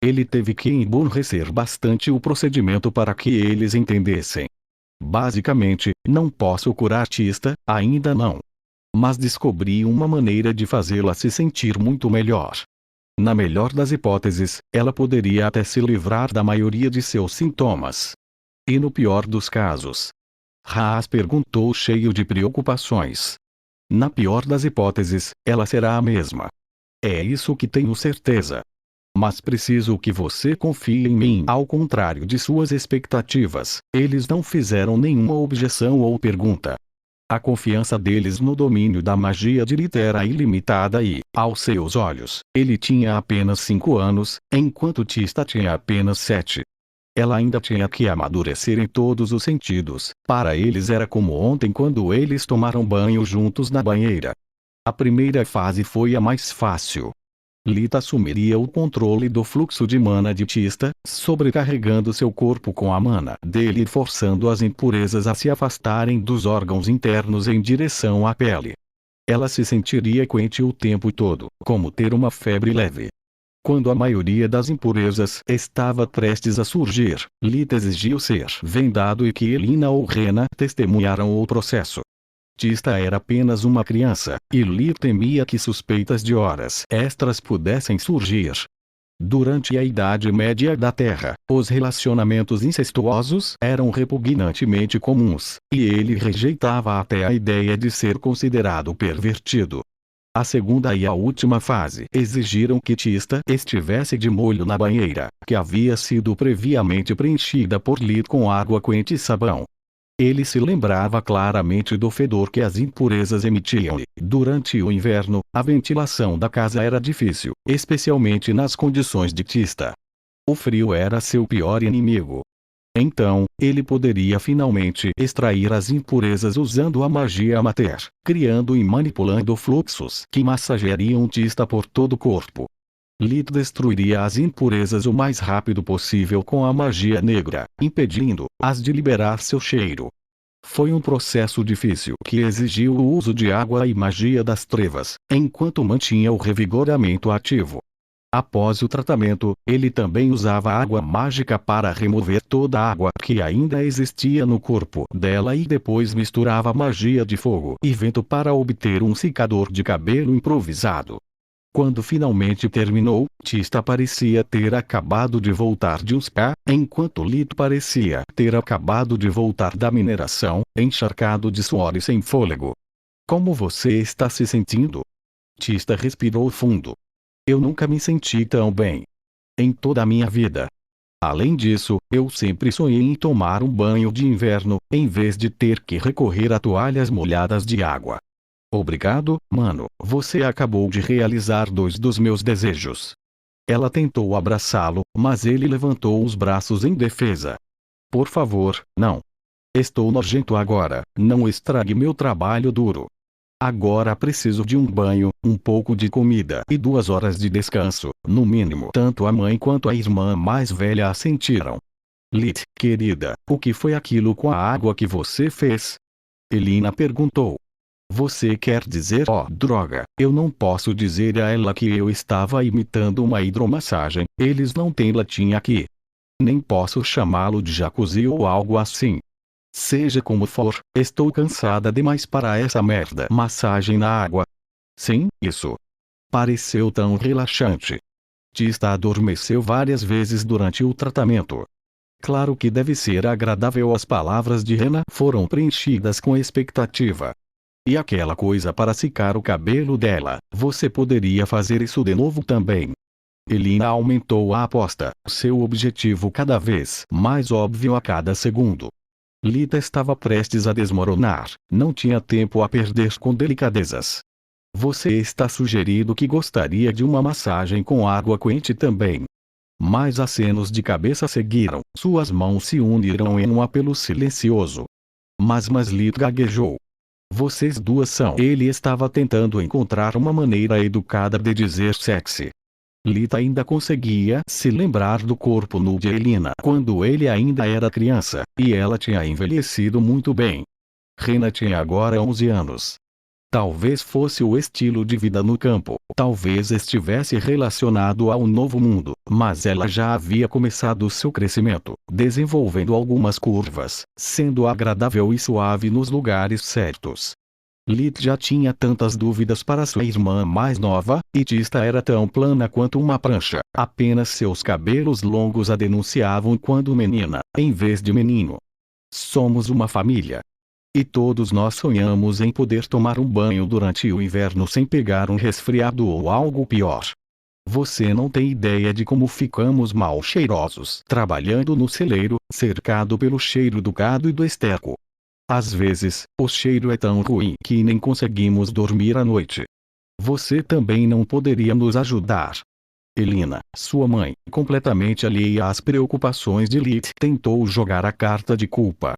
Ele teve que emburrecer bastante o procedimento para que eles entendessem. Basicamente, não posso curar Tista, ainda não. Mas descobri uma maneira de fazê-la se sentir muito melhor. Na melhor das hipóteses, ela poderia até se livrar da maioria de seus sintomas. E no pior dos casos? Haas perguntou cheio de preocupações. Na pior das hipóteses, ela será a mesma. É isso que tenho certeza. Mas preciso que você confie em mim. Ao contrário de suas expectativas, eles não fizeram nenhuma objeção ou pergunta. A confiança deles no domínio da magia de Lith era ilimitada e, aos seus olhos, ele tinha apenas 5 anos, enquanto Tista tinha apenas 7. Ela ainda tinha que amadurecer em todos os sentidos. Para eles era como ontem quando eles tomaram banho juntos na banheira. A primeira fase foi a mais fácil. Lith assumiria o controle do fluxo de mana de Tista, sobrecarregando seu corpo com a mana dele e forçando as impurezas a se afastarem dos órgãos internos em direção à pele. Ela se sentiria quente o tempo todo, como ter uma febre leve. Quando a maioria das impurezas estava prestes a surgir, Lith exigiu ser vendado e que Elina ou Rena testemunharam o processo. Tista era apenas uma criança, e Lith temia que suspeitas de horas extras pudessem surgir. Durante a Idade Média da Terra, os relacionamentos incestuosos eram repugnantemente comuns, e ele rejeitava até a ideia de ser considerado pervertido. A segunda e a última fase exigiram que Tista estivesse de molho na banheira, que havia sido previamente preenchida por Lid com água quente e sabão. Ele se lembrava claramente do fedor que as impurezas emitiam e, durante o inverno, a ventilação da casa era difícil, especialmente nas condições de Tista. O frio era seu pior inimigo. Então, ele poderia finalmente extrair as impurezas usando a magia Mater, criando e manipulando fluxos que massageariam Tista por todo o corpo. Lid destruiria as impurezas o mais rápido possível com a magia negra, impedindo-as de liberar seu cheiro. Foi um processo difícil que exigiu o uso de água e magia das trevas, enquanto mantinha o revigoramento ativo. Após o tratamento, ele também usava água mágica para remover toda a água que ainda existia no corpo dela e depois misturava magia de fogo e vento para obter um secador de cabelo improvisado. Quando finalmente terminou, Tista parecia ter acabado de voltar de um spa, enquanto Lid parecia ter acabado de voltar da mineração, encharcado de suor e sem fôlego. Como você está se sentindo? Tista respirou fundo. Eu nunca me senti tão bem em toda a minha vida. Além disso, eu sempre sonhei em tomar um banho de inverno, em vez de ter que recorrer a toalhas molhadas de água. Obrigado, mano, você acabou de realizar 2 dos meus desejos. Ela tentou abraçá-lo, mas ele levantou os braços em defesa. Por favor, não. Estou nojento agora, não estrague meu trabalho duro. Agora preciso de um banho, um pouco de comida e 2 horas de descanso, no mínimo. Tanto a mãe quanto a irmã mais velha assentiram. Lid, querida, o que foi aquilo com a água que você fez? Elina perguntou. Você quer dizer, droga, eu não posso dizer a ela que eu estava imitando uma hidromassagem, eles não têm latim aqui. Nem posso chamá-lo de jacuzzi ou algo assim. Seja como for, estou cansada demais para essa merda. Massagem na água. Sim, isso. Pareceu tão relaxante. Tista adormeceu várias vezes durante o tratamento. Claro que deve ser agradável. As palavras de Rena foram preenchidas com expectativa. E aquela coisa para secar o cabelo dela, você poderia fazer isso de novo também. Elina aumentou a aposta, seu objetivo cada vez mais óbvio a cada segundo. Lida estava prestes a desmoronar, não tinha tempo a perder com delicadezas. Você está sugerindo que gostaria de uma massagem com água quente também. Mais acenos de cabeça seguiram, suas mãos se uniram em um apelo silencioso. Mas Lid gaguejou. Vocês duas são. Ele estava tentando encontrar uma maneira educada de dizer sexy. Lid ainda conseguia se lembrar do corpo nu de Elina quando ele ainda era criança, e ela tinha envelhecido muito bem. Rena tinha agora 11 anos. Talvez fosse o estilo de vida no campo, talvez estivesse relacionado ao novo mundo, mas ela já havia começado seu crescimento, desenvolvendo algumas curvas, sendo agradável e suave nos lugares certos. Lid já tinha tantas dúvidas para sua irmã mais nova, e Tista era tão plana quanto uma prancha, apenas seus cabelos longos a denunciavam quando menina, em vez de menino. Somos uma família. E todos nós sonhamos em poder tomar um banho durante o inverno sem pegar um resfriado ou algo pior. Você não tem ideia de como ficamos mal cheirosos trabalhando no celeiro, cercado pelo cheiro do gado e do esterco. Às vezes, o cheiro é tão ruim que nem conseguimos dormir à noite. Você também não poderia nos ajudar. Elina, sua mãe, completamente alheia às preocupações de Lid, tentou jogar a carta de culpa.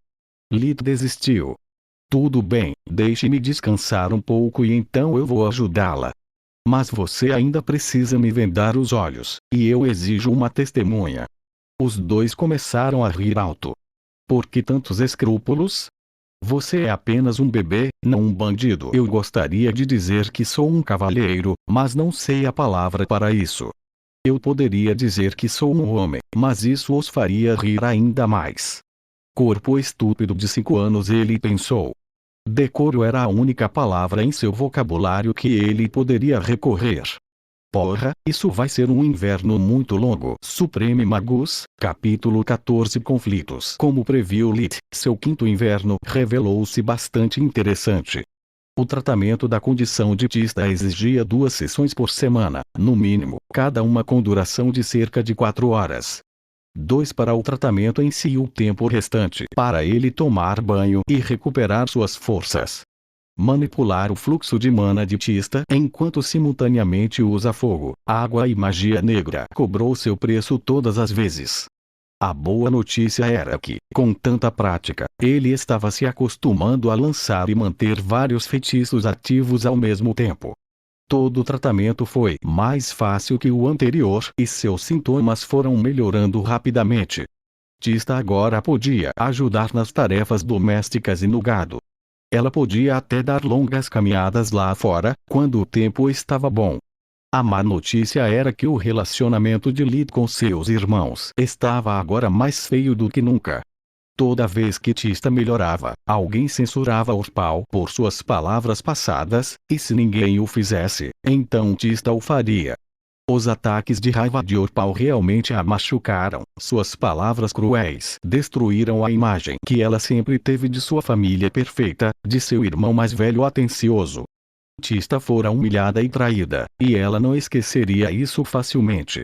Lid desistiu. Tudo bem, deixe-me descansar um pouco e então eu vou ajudá-la. Mas você ainda precisa me vendar os olhos, e eu exijo uma testemunha. Os dois começaram a rir alto. Por que tantos escrúpulos? Você é apenas um bebê, não um bandido. Eu gostaria de dizer que sou um cavalheiro, mas não sei a palavra para isso. Eu poderia dizer que sou um homem, mas isso os faria rir ainda mais. Corpo estúpido de 5 anos, ele pensou. Decoro era a única palavra em seu vocabulário que ele poderia recorrer. Porra, isso vai ser um inverno muito longo. Supreme Magus, capítulo 14. Conflitos. Como previu Lith, seu quinto inverno revelou-se bastante interessante. O tratamento da condição de Tista exigia 2 sessões por semana, no mínimo, cada uma com duração de cerca de 4 horas. 2 para o tratamento em si e o tempo restante para ele tomar banho e recuperar suas forças. Manipular o fluxo de mana de Tista enquanto simultaneamente usa fogo, água e magia negra cobrou seu preço todas as vezes. A boa notícia era que, com tanta prática, ele estava se acostumando a lançar e manter vários feitiços ativos ao mesmo tempo. Todo o tratamento foi mais fácil que o anterior e seus sintomas foram melhorando rapidamente. Tista agora podia ajudar nas tarefas domésticas e no gado. Ela podia até dar longas caminhadas lá fora, quando o tempo estava bom. A má notícia era que o relacionamento de Lith com seus irmãos estava agora mais feio do que nunca. Toda vez que Tista melhorava, alguém censurava Orpal por suas palavras passadas, e se ninguém o fizesse, então Tista o faria. Os ataques de raiva de Orpal realmente a machucaram. Suas palavras cruéis destruíram a imagem que ela sempre teve de sua família perfeita, de seu irmão mais velho atencioso. Tista fora humilhada e traída, e ela não esqueceria isso facilmente.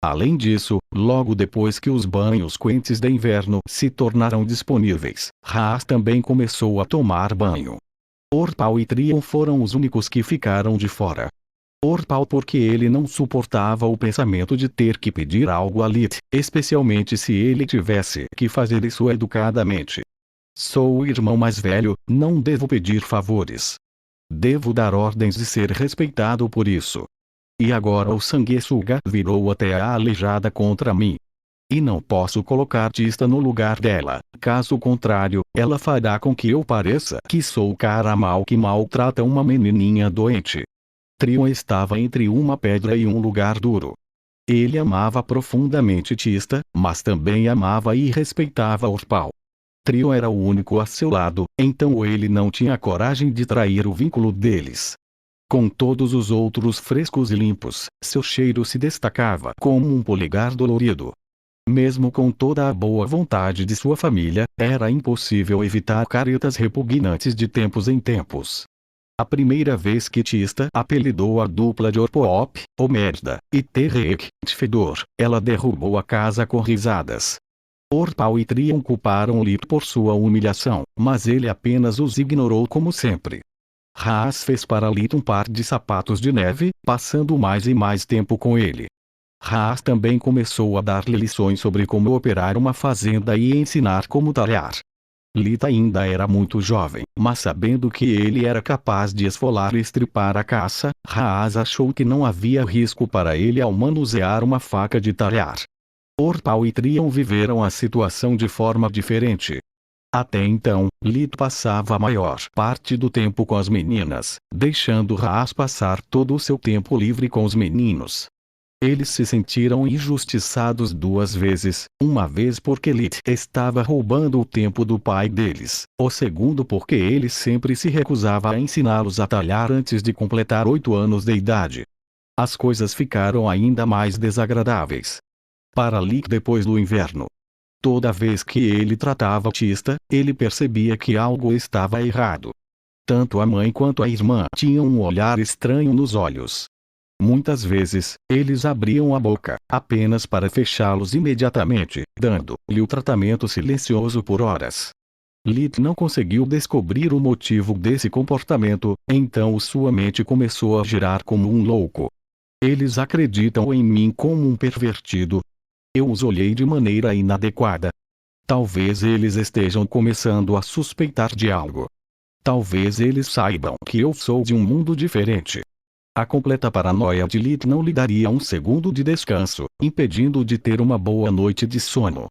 Além disso, logo depois que os banhos quentes de inverno se tornaram disponíveis, Haas também começou a tomar banho. Orpal e Trion foram os únicos que ficaram de fora. Orpal porque ele não suportava o pensamento de ter que pedir algo a Lith, especialmente se ele tivesse que fazer isso educadamente. Sou o irmão mais velho, não devo pedir favores. Devo dar ordens e ser respeitado por isso. E agora o sanguessuga virou até a aleijada contra mim. E não posso colocar Tista no lugar dela, caso contrário, ela fará com que eu pareça que sou o cara mau que maltrata uma menininha doente. Trion estava entre uma pedra e um lugar duro. Ele amava profundamente Tista, mas também amava e respeitava Orpal. Trion era o único a seu lado, então ele não tinha coragem de trair o vínculo deles. Com todos os outros frescos e limpos, seu cheiro se destacava como um polegar dolorido. Mesmo com toda a boa vontade de sua família, era impossível evitar caretas repugnantes de tempos em tempos. A primeira vez que Tista apelidou a dupla de Orpoop, o merda, e Terrek, de fedor, ela derrubou a casa com risadas. Orpal e Trion culparam Lith por sua humilhação, mas ele apenas os ignorou como sempre. Haas fez para Lith um par de sapatos de neve, passando mais e mais tempo com ele. Haas também começou a dar-lhe lições sobre como operar uma fazenda e ensinar como talhar. Lith ainda era muito jovem, mas sabendo que ele era capaz de esfolar e estripar a caça, Haas achou que não havia risco para ele ao manusear uma faca de talhar. Orpal e Trion viveram a situação de forma diferente. Até então, Lith passava a maior parte do tempo com as meninas, deixando Haas passar todo o seu tempo livre com os meninos. Eles se sentiram injustiçados 2 vezes, uma vez porque Lith estava roubando o tempo do pai deles, o segundo porque ele sempre se recusava a ensiná-los a talhar antes de completar 8 anos de idade. As coisas ficaram ainda mais desagradáveis para Lith depois do inverno. Toda vez que ele tratava Tista, ele percebia que algo estava errado. Tanto a mãe quanto a irmã tinham um olhar estranho nos olhos. Muitas vezes, eles abriam a boca, apenas para fechá-los imediatamente, dando-lhe o tratamento silencioso por horas. Lith não conseguiu descobrir o motivo desse comportamento, então sua mente começou a girar como um louco. Eles acreditam em mim como um pervertido. Eu os olhei de maneira inadequada. Talvez eles estejam começando a suspeitar de algo. Talvez eles saibam que eu sou de um mundo diferente. A completa paranoia de Lith não lhe daria um segundo de descanso, impedindo-o de ter uma boa noite de sono.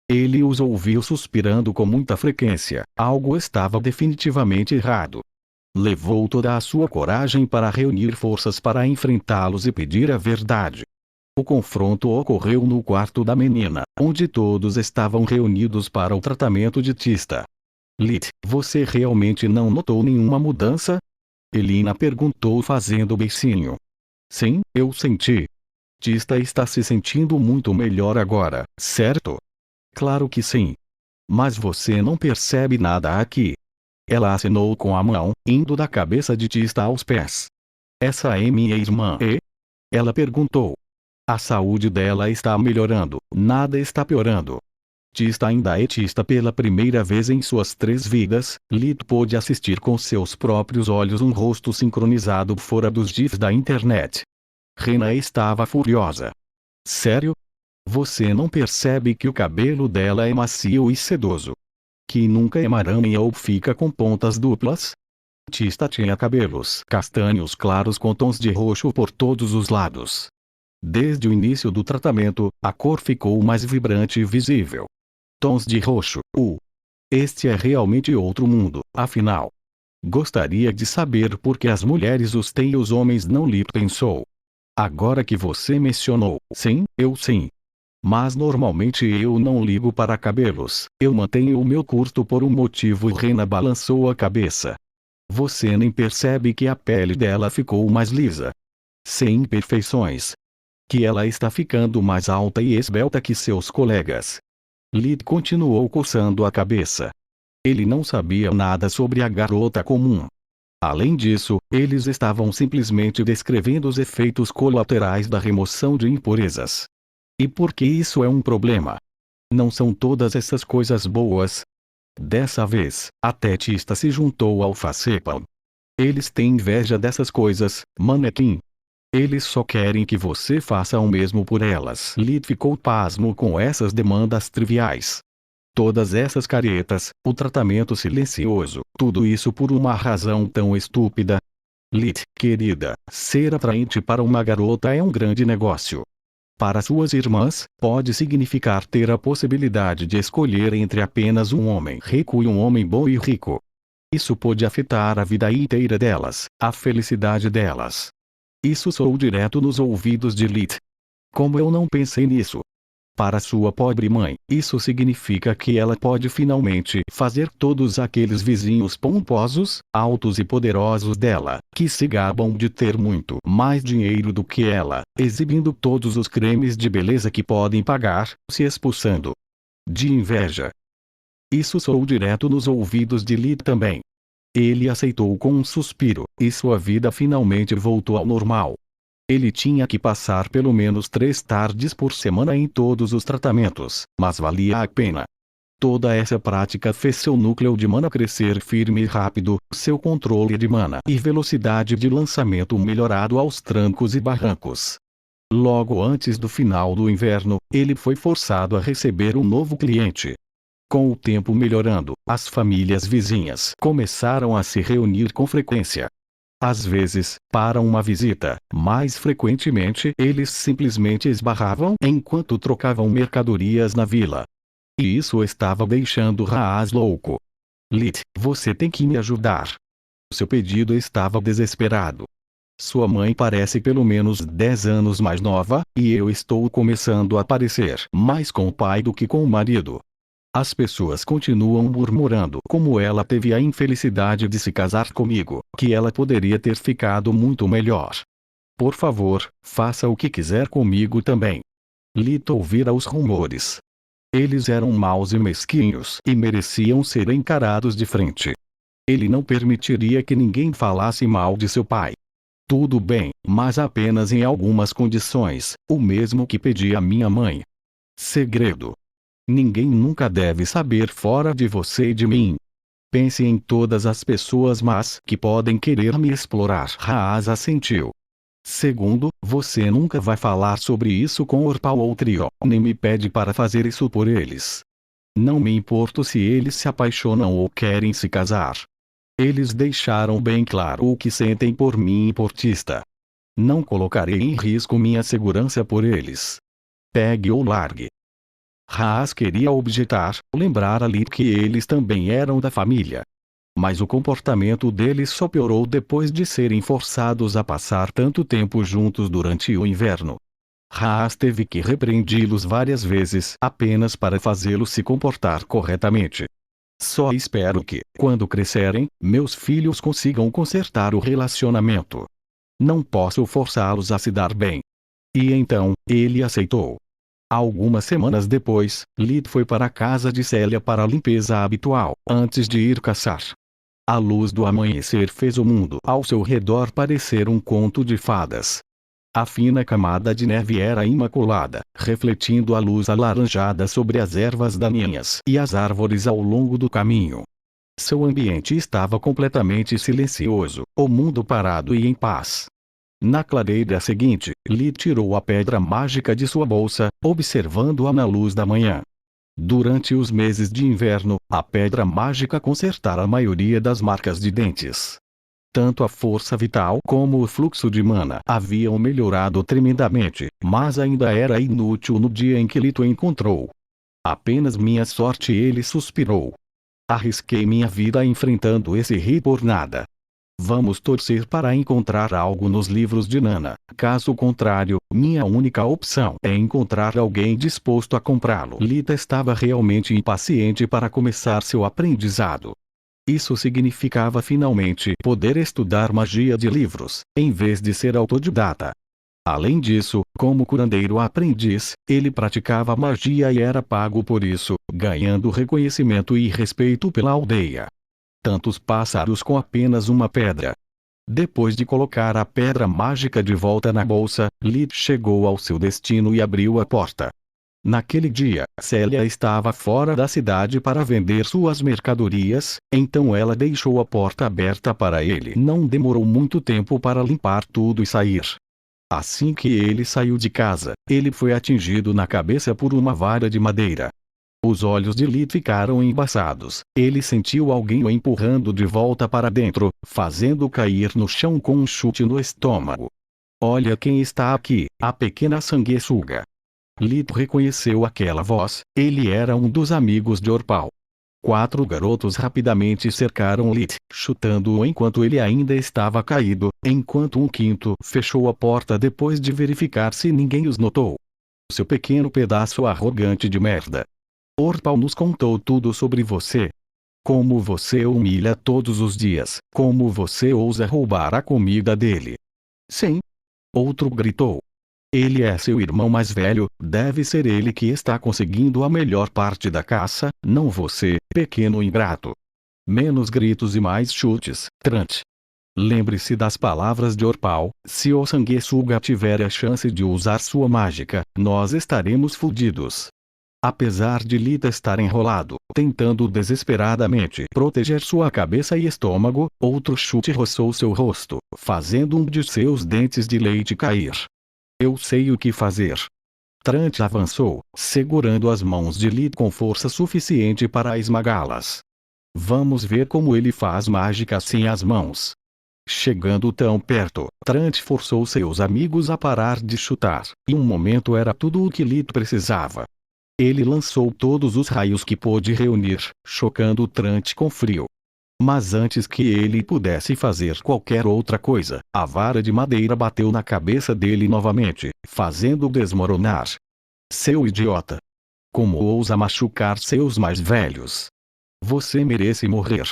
Ele os ouviu suspirando com muita frequência. Algo estava definitivamente errado. Levou toda a sua coragem para reunir forças para enfrentá-los e pedir a verdade. O confronto ocorreu no quarto da menina, onde todos estavam reunidos para o tratamento de Tista. Lith, você realmente não notou nenhuma mudança? Elina perguntou fazendo beicinho. Sim, eu senti. Tista está se sentindo muito melhor agora, certo? Claro que sim. Mas você não percebe nada aqui. Ela acenou com a mão, indo da cabeça de Tista aos pés. Essa é minha irmã, e? Ela perguntou. A saúde dela está melhorando, nada está piorando. Tista ainda é Tista pela primeira vez em suas 3 vidas. Lid pôde assistir com seus próprios olhos um rosto sincronizado fora dos GIFs da internet. Rena estava furiosa. Sério? Você não percebe que o cabelo dela é macio e sedoso? Que nunca emaranha ou fica com pontas duplas? Tista tinha cabelos castanhos claros com tons de roxo por todos os lados. Desde o início do tratamento, a cor ficou mais vibrante e visível. Tons de roxo. Este é realmente outro mundo, afinal. Gostaria de saber por que as mulheres os têm e os homens não, Lip pensou. Agora que você mencionou, sim, eu sim. Mas normalmente eu não ligo para cabelos, eu mantenho o meu curto por um motivo. Rena balançou a cabeça. Você nem percebe que a pele dela ficou mais lisa. Sem imperfeições. Que ela está ficando mais alta e esbelta que seus colegas. Lid continuou coçando a cabeça. Ele não sabia nada sobre a garota comum. Além disso, eles estavam simplesmente descrevendo os efeitos colaterais da remoção de impurezas. E por que isso é um problema? Não são todas essas coisas boas? Dessa vez, até Tista se juntou ao Facepalm. Eles têm inveja dessas coisas, manequim. Eles só querem que você faça o mesmo por elas. Lid ficou pasmo com essas demandas triviais. Todas essas caretas, o tratamento silencioso, tudo isso por uma razão tão estúpida. Lid, querida, ser atraente para uma garota é um grande negócio. Para suas irmãs, pode significar ter a possibilidade de escolher entre apenas um homem rico e um homem bom e rico. Isso pode afetar a vida inteira delas, a felicidade delas. Isso soou direto nos ouvidos de Lid. Como eu não pensei nisso? Para sua pobre mãe, isso significa que ela pode finalmente fazer todos aqueles vizinhos pomposos, altos e poderosos dela, que se gabam de ter muito mais dinheiro do que ela, exibindo todos os cremes de beleza que podem pagar, se expulsando de inveja. Isso soou direto nos ouvidos de Lid também. Ele aceitou com um suspiro, e sua vida finalmente voltou ao normal. Ele tinha que passar pelo menos 3 tardes por semana em todos os tratamentos, mas valia a pena. Toda essa prática fez seu núcleo de mana crescer firme e rápido, seu controle de mana e velocidade de lançamento melhorado aos trancos e barrancos. Logo antes do final do inverno, ele foi forçado a receber um novo cliente. Com o tempo melhorando, as famílias vizinhas começaram a se reunir com frequência. Às vezes, para uma visita, mais frequentemente eles simplesmente esbarravam enquanto trocavam mercadorias na vila. E isso estava deixando Raaz louco. Lid, você tem que me ajudar. Seu pedido estava desesperado. Sua mãe parece pelo menos 10 anos mais nova, e eu estou começando a parecer mais com o pai do que com o marido. As pessoas continuam murmurando como ela teve a infelicidade de se casar comigo, que ela poderia ter ficado muito melhor. Por favor, faça o que quiser comigo também. Lito ouvira os rumores. Eles eram maus e mesquinhos e mereciam ser encarados de frente. Ele não permitiria que ninguém falasse mal de seu pai. Tudo bem, mas apenas em algumas condições, o mesmo que pedi a minha mãe. Segredo. Ninguém nunca deve saber fora de você e de mim. Pense em todas as pessoas más que podem querer me explorar. Raaz assentiu. Segundo, você nunca vai falar sobre isso com Orpal ou Trio, nem me pede para fazer isso por eles. Não me importo se eles se apaixonam ou querem se casar. Eles deixaram bem claro o que sentem por mim e por Tista. Não colocarei em risco minha segurança por eles. Pegue ou largue. Raaz queria objetar, lembrar a Lid que eles também eram da família. Mas o comportamento deles só piorou depois de serem forçados a passar tanto tempo juntos durante o inverno. Raaz teve que repreendi-los várias vezes apenas para fazê-los se comportar corretamente. Só espero que, quando crescerem, meus filhos consigam consertar o relacionamento. Não posso forçá-los a se dar bem. E então, ele aceitou. Algumas semanas depois, Lid foi para a casa de Célia para a limpeza habitual, antes de ir caçar. A luz do amanhecer fez o mundo ao seu redor parecer um conto de fadas. A fina camada de neve era imaculada, refletindo a luz alaranjada sobre as ervas daninhas e as árvores ao longo do caminho. Seu ambiente estava completamente silencioso, o mundo parado e em paz. Na clareira seguinte, Lid tirou a pedra mágica de sua bolsa, observando-a na luz da manhã. Durante os meses de inverno, a pedra mágica consertara a maioria das marcas de dentes. Tanto a força vital como o fluxo de mana haviam melhorado tremendamente, mas ainda era inútil no dia em que Lid o encontrou. Apenas minha sorte, ele suspirou. Arrisquei minha vida enfrentando esse rio por nada. Vamos torcer para encontrar algo nos livros de Nana. Caso contrário, minha única opção é encontrar alguém disposto a comprá-lo. Lita estava realmente impaciente para começar seu aprendizado. Isso significava finalmente poder estudar magia de livros, em vez de ser autodidata. Além disso, como curandeiro aprendiz, ele praticava magia e era pago por isso, ganhando reconhecimento e respeito pela aldeia. Tantos pássaros com apenas uma pedra. Depois de colocar a pedra mágica de volta na bolsa, Lid chegou ao seu destino e abriu a porta. Naquele dia, Célia estava fora da cidade para vender suas mercadorias, então ela deixou a porta aberta para ele. Não demorou muito tempo para limpar tudo e sair. Assim que ele saiu de casa, ele foi atingido na cabeça por uma vara de madeira. Os olhos de Lid ficaram embaçados. Ele sentiu alguém o empurrando de volta para dentro, fazendo cair no chão com um chute no estômago. Olha quem está aqui, a pequena sanguessuga. Lid reconheceu aquela voz. Ele era um dos amigos de Orpal. 4 garotos rapidamente cercaram Lid, chutando-o enquanto ele ainda estava caído, enquanto um quinto fechou a porta depois de verificar se ninguém os notou. Seu pequeno pedaço arrogante de merda. Orpal nos contou tudo sobre você. Como você o humilha todos os dias, como você ousa roubar a comida dele. Sim. Outro gritou. Ele é seu irmão mais velho, deve ser ele que está conseguindo a melhor parte da caça, não você, pequeno ingrato. Menos gritos e mais chutes, Trant. Lembre-se das palavras de Orpal, se o sanguessuga tiver a chance de usar sua mágica, nós estaremos fodidos. Apesar de Lita estar enrolado, tentando desesperadamente proteger sua cabeça e estômago, outro chute roçou seu rosto, fazendo um de seus dentes de leite cair. Eu sei o que fazer. Trant avançou, segurando as mãos de Lita com força suficiente para esmagá-las. Vamos ver como ele faz mágica sem as mãos. Chegando tão perto, Trant forçou seus amigos a parar de chutar, e um momento era tudo o que Lita precisava. Ele lançou todos os raios que pôde reunir, chocando Trant com frio. Mas antes que ele pudesse fazer qualquer outra coisa, a vara de madeira bateu na cabeça dele novamente, fazendo-o desmoronar. Seu idiota! Como ousa machucar seus mais velhos? Você merece morrer.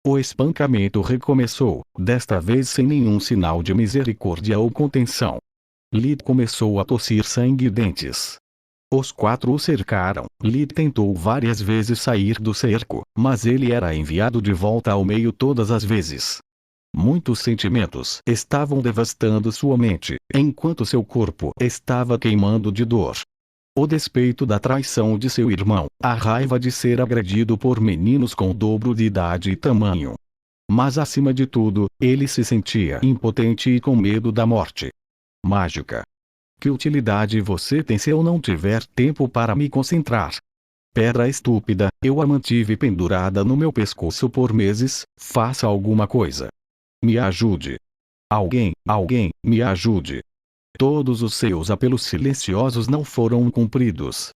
O espancamento recomeçou, desta vez sem nenhum sinal de misericórdia ou contenção. Lid começou a tossir sangue e dentes. Os 4 o cercaram. Lid tentou várias vezes sair do cerco, mas ele era enviado de volta ao meio todas as vezes. Muitos sentimentos estavam devastando sua mente, enquanto seu corpo estava queimando de dor. O despeito da traição de seu irmão, a raiva de ser agredido por meninos com o dobro de idade e tamanho. Mas acima de tudo, ele se sentia impotente e com medo da morte. Mágica. Que utilidade você tem se eu não tiver tempo para me concentrar? Pedra estúpida, eu a mantive pendurada no meu pescoço por meses, faça alguma coisa. Me ajude. Alguém, me ajude. Todos os seus apelos silenciosos não foram cumpridos.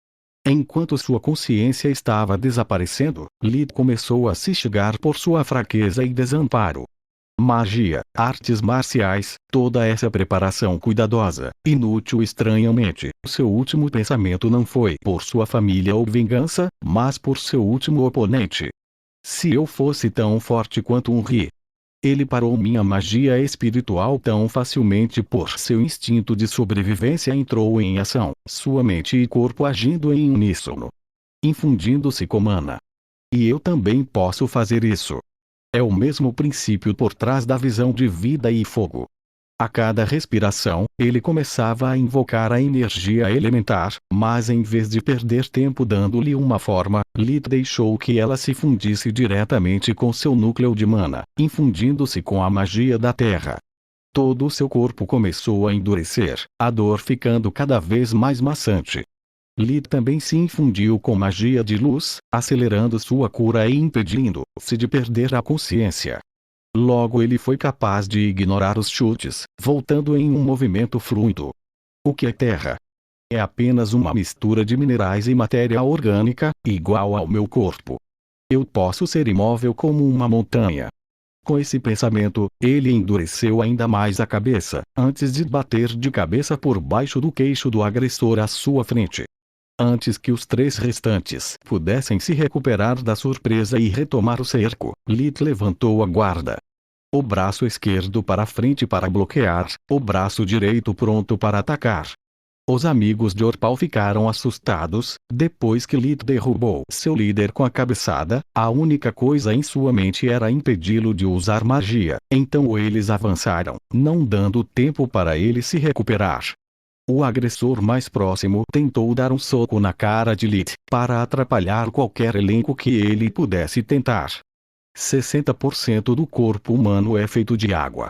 Enquanto sua consciência estava desaparecendo, Lid começou a se chegar por sua fraqueza e desamparo. Magia, artes marciais, toda essa preparação cuidadosa, inútil estranhamente, seu último pensamento não foi por sua família ou vingança, mas por seu último oponente. Se eu fosse tão forte quanto um ri. Ele parou minha magia espiritual tão facilmente por seu instinto de sobrevivência entrou em ação, sua mente e corpo agindo em uníssono, infundindo-se com mana. E eu também posso fazer isso. É o mesmo princípio por trás da visão de vida e fogo. A cada respiração, ele começava a invocar a energia elementar, mas em vez de perder tempo dando-lhe uma forma, Lith deixou que ela se fundisse diretamente com seu núcleo de mana, infundindo-se com a magia da terra. Todo o seu corpo começou a endurecer, a dor ficando cada vez mais maçante. Lith também se infundiu com magia de luz, acelerando sua cura e impedindo-se de perder a consciência. Logo ele foi capaz de ignorar os chutes, voltando em um movimento fluido. O que é terra? É apenas uma mistura de minerais e matéria orgânica, igual ao meu corpo. Eu posso ser imóvel como uma montanha. Com esse pensamento, ele endureceu ainda mais a cabeça, antes de bater de cabeça por baixo do queixo do agressor à sua frente. Antes que os 3 restantes pudessem se recuperar da surpresa e retomar o cerco, Lith levantou a guarda. O braço esquerdo para frente para bloquear, o braço direito pronto para atacar. Os amigos de Orpal ficaram assustados, depois que Lith derrubou seu líder com a cabeçada, a única coisa em sua mente era impedi-lo de usar magia, então eles avançaram, não dando tempo para ele se recuperar. O agressor mais próximo tentou dar um soco na cara de Lith, para atrapalhar qualquer elenco que ele pudesse tentar. 60% do corpo humano é feito de água.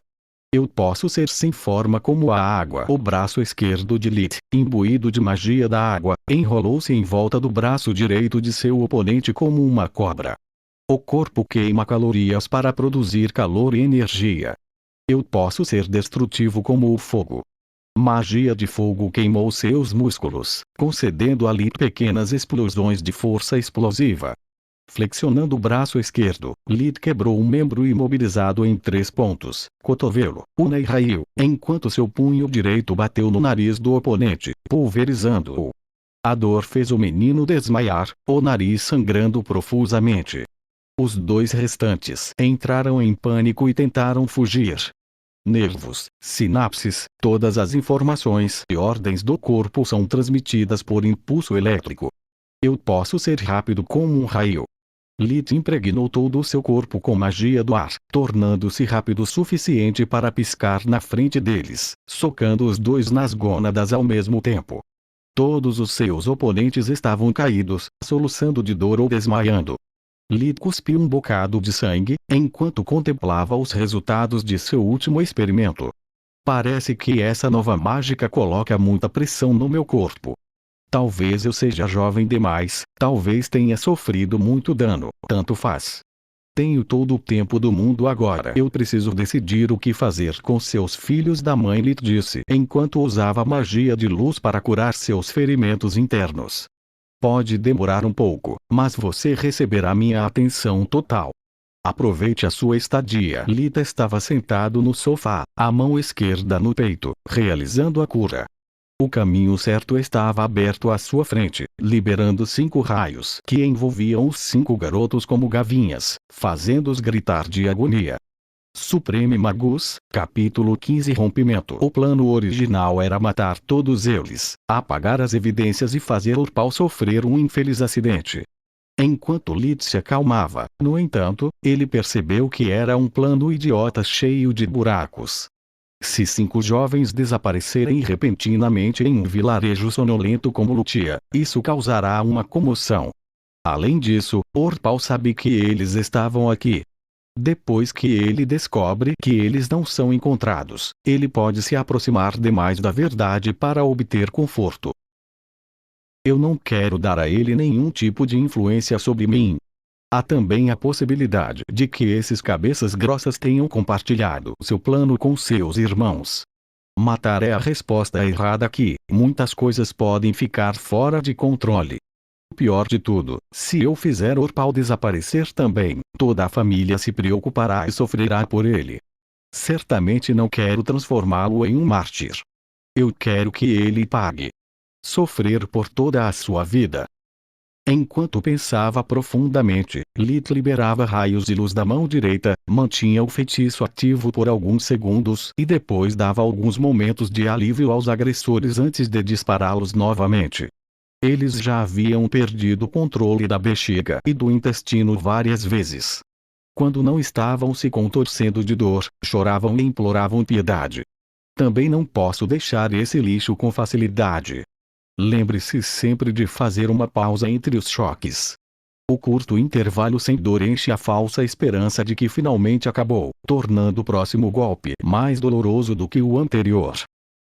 Eu posso ser sem forma como a água. O braço esquerdo de Lith, imbuído de magia da água, enrolou-se em volta do braço direito de seu oponente como uma cobra. O corpo queima calorias para produzir calor e energia. Eu posso ser destrutivo como o fogo. Magia de fogo queimou seus músculos, concedendo a Lith pequenas explosões de força explosiva. Flexionando o braço esquerdo, Lith quebrou um membro imobilizado em 3 pontos, cotovelo, una e raio, enquanto seu punho direito bateu no nariz do oponente, pulverizando-o. A dor fez o menino desmaiar, o nariz sangrando profusamente. Os 2 restantes entraram em pânico e tentaram fugir. Nervos, sinapses, todas as informações e ordens do corpo são transmitidas por impulso elétrico. Eu posso ser rápido como um raio. Lith impregnou todo o seu corpo com magia do ar, tornando-se rápido o suficiente para piscar na frente deles, socando os 2 nas gônadas ao mesmo tempo. Todos os seus oponentes estavam caídos, soluçando de dor ou desmaiando. Lith cuspiu um bocado de sangue, enquanto contemplava os resultados de seu último experimento. Parece que essa nova mágica coloca muita pressão no meu corpo. Talvez eu seja jovem demais, talvez tenha sofrido muito dano, tanto faz. Tenho todo o tempo do mundo agora. Eu preciso decidir o que fazer com seus filhos da mãe, Lith disse, enquanto usava magia de luz para curar seus ferimentos internos. Pode demorar um pouco, mas você receberá minha atenção total. Aproveite a sua estadia. Lith estava sentado no sofá, a mão esquerda no peito, realizando a cura. O caminho certo estava aberto à sua frente, liberando 5 raios que envolviam os 5 garotos como gavinhas, fazendo-os gritar de agonia. Supreme Magus, capítulo 15. Rompimento. O plano original era matar todos eles, apagar as evidências e fazer Orpal sofrer um infeliz acidente. Enquanto Lith se acalmava, no entanto, ele percebeu que era um plano idiota cheio de buracos. Se 5 jovens desaparecerem repentinamente em um vilarejo sonolento como Lutia, isso causará uma comoção. Além disso, Orpal sabe que eles estavam aqui. Depois que ele descobre que eles não são encontrados, ele pode se aproximar demais da verdade para obter conforto. Eu não quero dar a ele nenhum tipo de influência sobre mim. Há também a possibilidade de que esses cabeças grossas tenham compartilhado seu plano com seus irmãos. Matar é a resposta errada aqui. Muitas coisas podem ficar fora de controle. O pior de tudo, se eu fizer Orpal desaparecer também, toda a família se preocupará e sofrerá por ele. Certamente não quero transformá-lo em um mártir. Eu quero que ele pague. Sofrer por toda a sua vida. Enquanto pensava profundamente, Lith liberava raios de luz da mão direita, mantinha o feitiço ativo por alguns segundos e depois dava alguns momentos de alívio aos agressores antes de dispará-los novamente. Eles já haviam perdido o controle da bexiga e do intestino várias vezes. Quando não estavam se contorcendo de dor, choravam e imploravam piedade. Também não posso deixar esse lixo com facilidade. Lembre-se sempre de fazer uma pausa entre os choques. O curto intervalo sem dor enche a falsa esperança de que finalmente acabou, tornando o próximo golpe mais doloroso do que o anterior.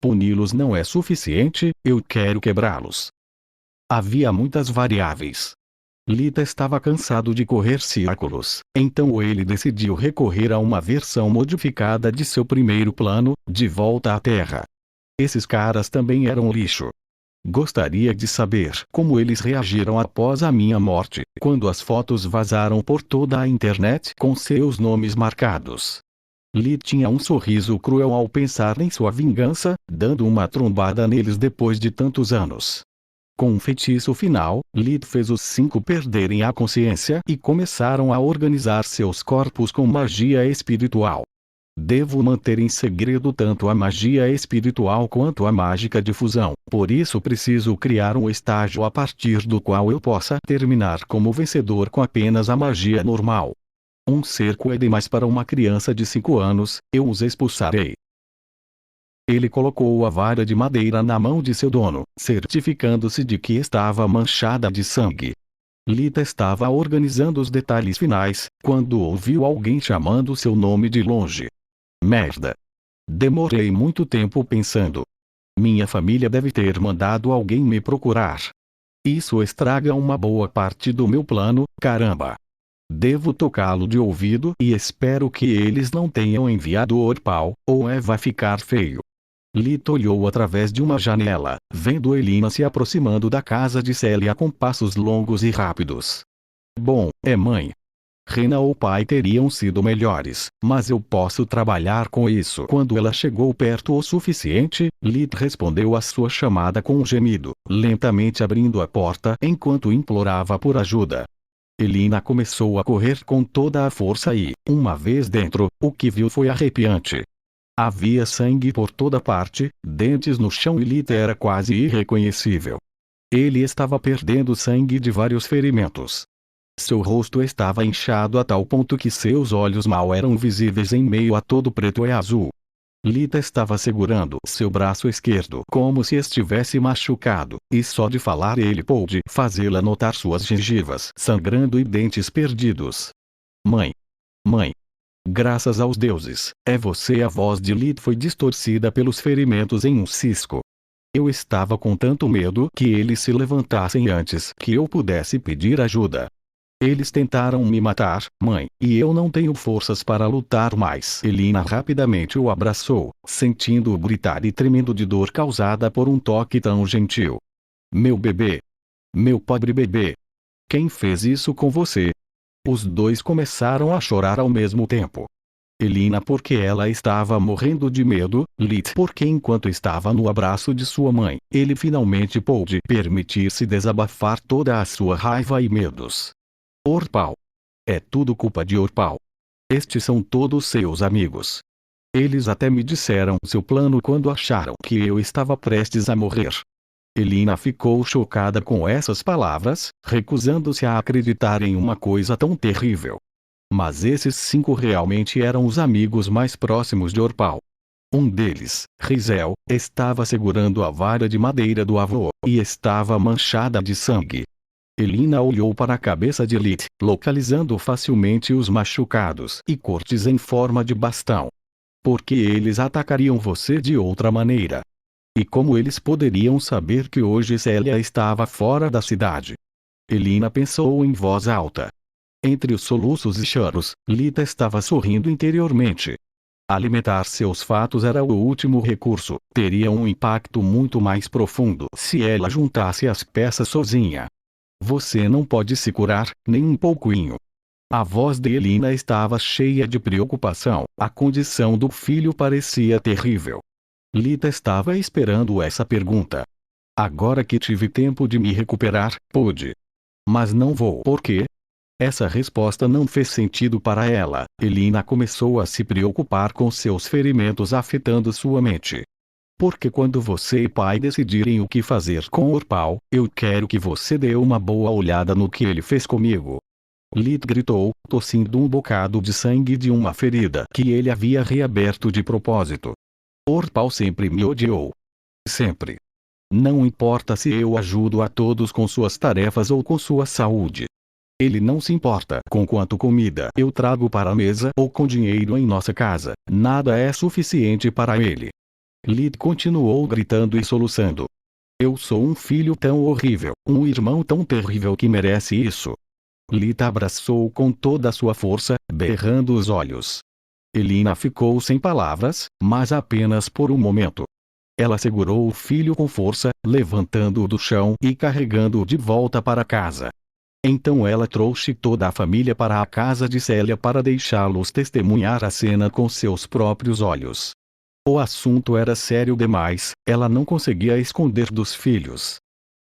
Puni-los não é suficiente, eu quero quebrá-los. Havia muitas variáveis. Lita estava cansado de correr círculos, então ele decidiu recorrer a uma versão modificada de seu primeiro plano, de volta à Terra. Esses caras também eram lixo. Gostaria de saber como eles reagiram após a minha morte, quando as fotos vazaram por toda a internet com seus nomes marcados. Lee tinha um sorriso cruel ao pensar em sua vingança, dando uma trombada neles depois de tantos anos. Com um feitiço final, Lee fez os 5 perderem a consciência e começaram a organizar seus corpos com magia espiritual. Devo manter em segredo tanto a magia espiritual quanto a mágica de fusão, por isso preciso criar um estágio a partir do qual eu possa terminar como vencedor com apenas a magia normal. Um cerco é demais para uma criança de 5 anos, eu os expulsarei. Ele colocou a vara de madeira na mão de seu dono, certificando-se de que estava manchada de sangue. Lita estava organizando os detalhes finais, quando ouviu alguém chamando seu nome de longe. Merda! Demorei muito tempo pensando. Minha família deve ter mandado alguém me procurar. Isso estraga uma boa parte do meu plano, caramba! Devo tocá-lo de ouvido e espero que eles não tenham enviado Orpal, ou vai ficar feio. Lita olhou através de uma janela, vendo Elina se aproximando da casa de Célia com passos longos e rápidos. Bom, mãe. Rena ou pai teriam sido melhores, mas eu posso trabalhar com isso. Quando ela chegou perto o suficiente, Lita respondeu à sua chamada com um gemido, lentamente abrindo a porta enquanto implorava por ajuda. Elina começou a correr com toda a força e, uma vez dentro, o que viu foi arrepiante. Havia sangue por toda parte, dentes no chão e Lita era quase irreconhecível. Ele estava perdendo sangue de vários ferimentos. Seu rosto estava inchado a tal ponto que seus olhos mal eram visíveis em meio a todo preto e azul. Lita estava segurando seu braço esquerdo como se estivesse machucado, e só de falar ele pôde fazê-la notar suas gengivas sangrando e dentes perdidos. Mãe! Mãe! Graças aos deuses, é você. A voz de Lita foi distorcida pelos ferimentos em um cisco. Eu estava com tanto medo que eles se levantassem antes que eu pudesse pedir ajuda. Eles tentaram me matar, mãe, e eu não tenho forças para lutar mais. Elina rapidamente o abraçou, sentindo-o gritar e tremendo de dor causada por um toque tão gentil. Meu bebê! Meu pobre bebê! Quem fez isso com você? Os dois começaram a chorar ao mesmo tempo. Elina porque ela estava morrendo de medo, Lita porque enquanto estava no abraço de sua mãe, ele finalmente pôde permitir-se desabafar toda a sua raiva e medos. Orpal. É tudo culpa de Orpal. Estes são todos seus amigos. Eles até me disseram seu plano quando acharam que eu estava prestes a morrer. Elina ficou chocada com essas palavras, recusando-se a acreditar em uma coisa tão terrível. Mas esses 5 realmente eram os amigos mais próximos de Orpal. Um deles, Rizel, estava segurando a vara de madeira do avô, e estava manchada de sangue. Elina olhou para a cabeça de Lita, localizando facilmente os machucados e cortes em forma de bastão. Por que eles atacariam você de outra maneira? E como eles poderiam saber que hoje Célia estava fora da cidade? Elina pensou em voz alta. Entre os soluços e choros, Lita estava sorrindo interiormente. Alimentar seus fatos era o último recurso, teria um impacto muito mais profundo se ela juntasse as peças sozinha. Você não pode se curar, nem um pouquinho. A voz de Elina estava cheia de preocupação, a condição do filho parecia terrível. Lita estava esperando essa pergunta. Agora que tive tempo de me recuperar, pude. Mas não vou. Por quê? Essa resposta não fez sentido para ela. Elina começou a se preocupar com seus ferimentos afetando sua mente. Porque quando você e pai decidirem o que fazer com Orpal, eu quero que você dê uma boa olhada no que ele fez comigo. Lid gritou, tossindo um bocado de sangue de uma ferida que ele havia reaberto de propósito. Orpal sempre me odiou. Sempre. Não importa se eu ajudo a todos com suas tarefas ou com sua saúde. Ele não se importa com quanto comida eu trago para a mesa ou com dinheiro em nossa casa. Nada é suficiente para ele. Lid continuou gritando e soluçando. Eu sou um filho tão horrível, um irmão tão terrível que merece isso. Lid abraçou com toda a sua força, berrando os olhos. Elina ficou sem palavras, mas apenas por um momento. Ela segurou o filho com força, levantando-o do chão e carregando-o de volta para casa. Então ela trouxe toda a família para a casa de Célia para deixá-los testemunhar a cena com seus próprios olhos. O assunto era sério demais, ela não conseguia esconder dos filhos.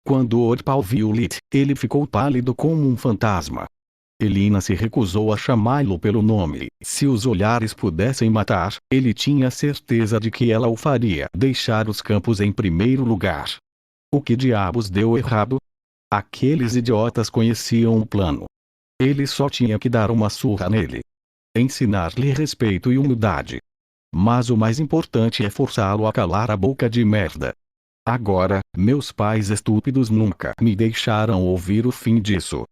Quando Orpal viu Lid, ele ficou pálido como um fantasma. Elina se recusou a chamá-lo pelo nome. Se os olhares pudessem matar, ele tinha certeza de que ela o faria deixar os campos em primeiro lugar. O que diabos deu errado? Aqueles idiotas conheciam o plano. Ele só tinha que dar uma surra nele. Ensinar-lhe respeito e humildade. Mas o mais importante é forçá-lo a calar a boca de merda. Agora, meus pais estúpidos nunca me deixaram ouvir o fim disso.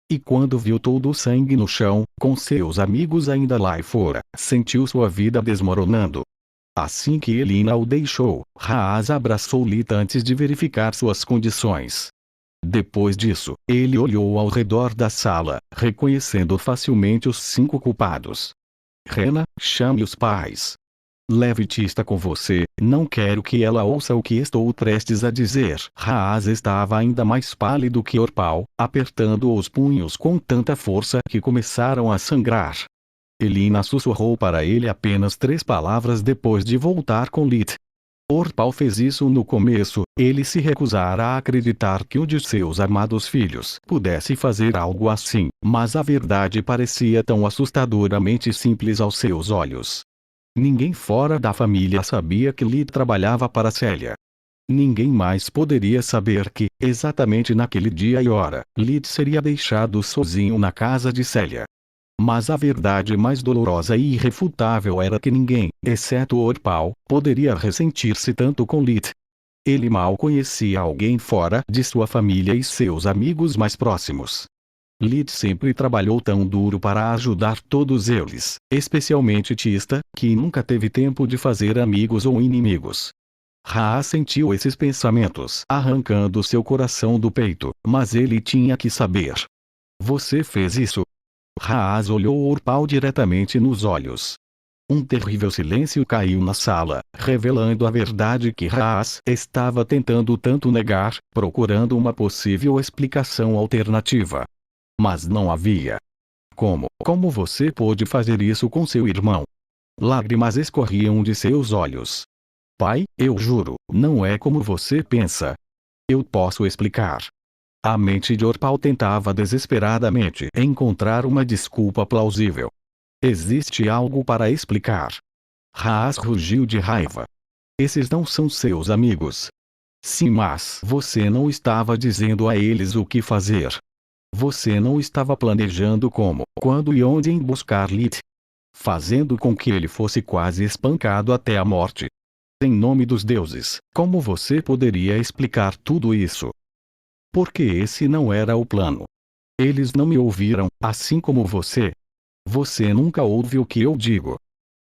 E quando viu todo o sangue no chão, com seus amigos ainda lá fora, sentiu sua vida desmoronando. Assim que Elina o deixou, Raaz abraçou Lita antes de verificar suas condições. Depois disso, ele olhou ao redor da sala, reconhecendo facilmente os 5 culpados. Rena, chame os pais. Leve Tista com você, não quero que ela ouça o que estou prestes a dizer. Raaz estava ainda mais pálido que Orpal, apertando os punhos com tanta força que começaram a sangrar. Elina sussurrou para ele apenas 3 palavras depois de voltar com Lid. Orpal fez isso no começo, ele se recusara a acreditar que um de seus amados filhos pudesse fazer algo assim, mas a verdade parecia tão assustadoramente simples aos seus olhos. Ninguém fora da família sabia que Lid trabalhava para Célia. Ninguém mais poderia saber que, exatamente naquele dia e hora, Lid seria deixado sozinho na casa de Célia. Mas a verdade mais dolorosa e irrefutável era que ninguém, exceto Orpal, poderia ressentir-se tanto com Lid. Ele mal conhecia alguém fora de sua família e seus amigos mais próximos. Lid sempre trabalhou tão duro para ajudar todos eles, especialmente Tista, que nunca teve tempo de fazer amigos ou inimigos. Raaz sentiu esses pensamentos arrancando seu coração do peito, mas ele tinha que saber. Você fez isso? Raaz olhou Orpal diretamente nos olhos. Um terrível silêncio caiu na sala, revelando a verdade que Raaz estava tentando tanto negar, procurando uma possível explicação alternativa. Mas não havia. Como você pôde fazer isso com seu irmão? Lágrimas escorriam de seus olhos. Pai, eu juro, não é como você pensa. Eu posso explicar. A mente de Orpal tentava desesperadamente encontrar uma desculpa plausível. Existe algo para explicar. Raaz rugiu de raiva. Esses não são seus amigos. Sim, mas você não estava dizendo a eles o que fazer. Você não estava planejando como, quando e onde em buscar Lid. Fazendo com que ele fosse quase espancado até a morte. Em nome dos deuses, como você poderia explicar tudo isso? Porque esse não era o plano. Eles não me ouviram, assim como você. Você nunca ouve o que eu digo.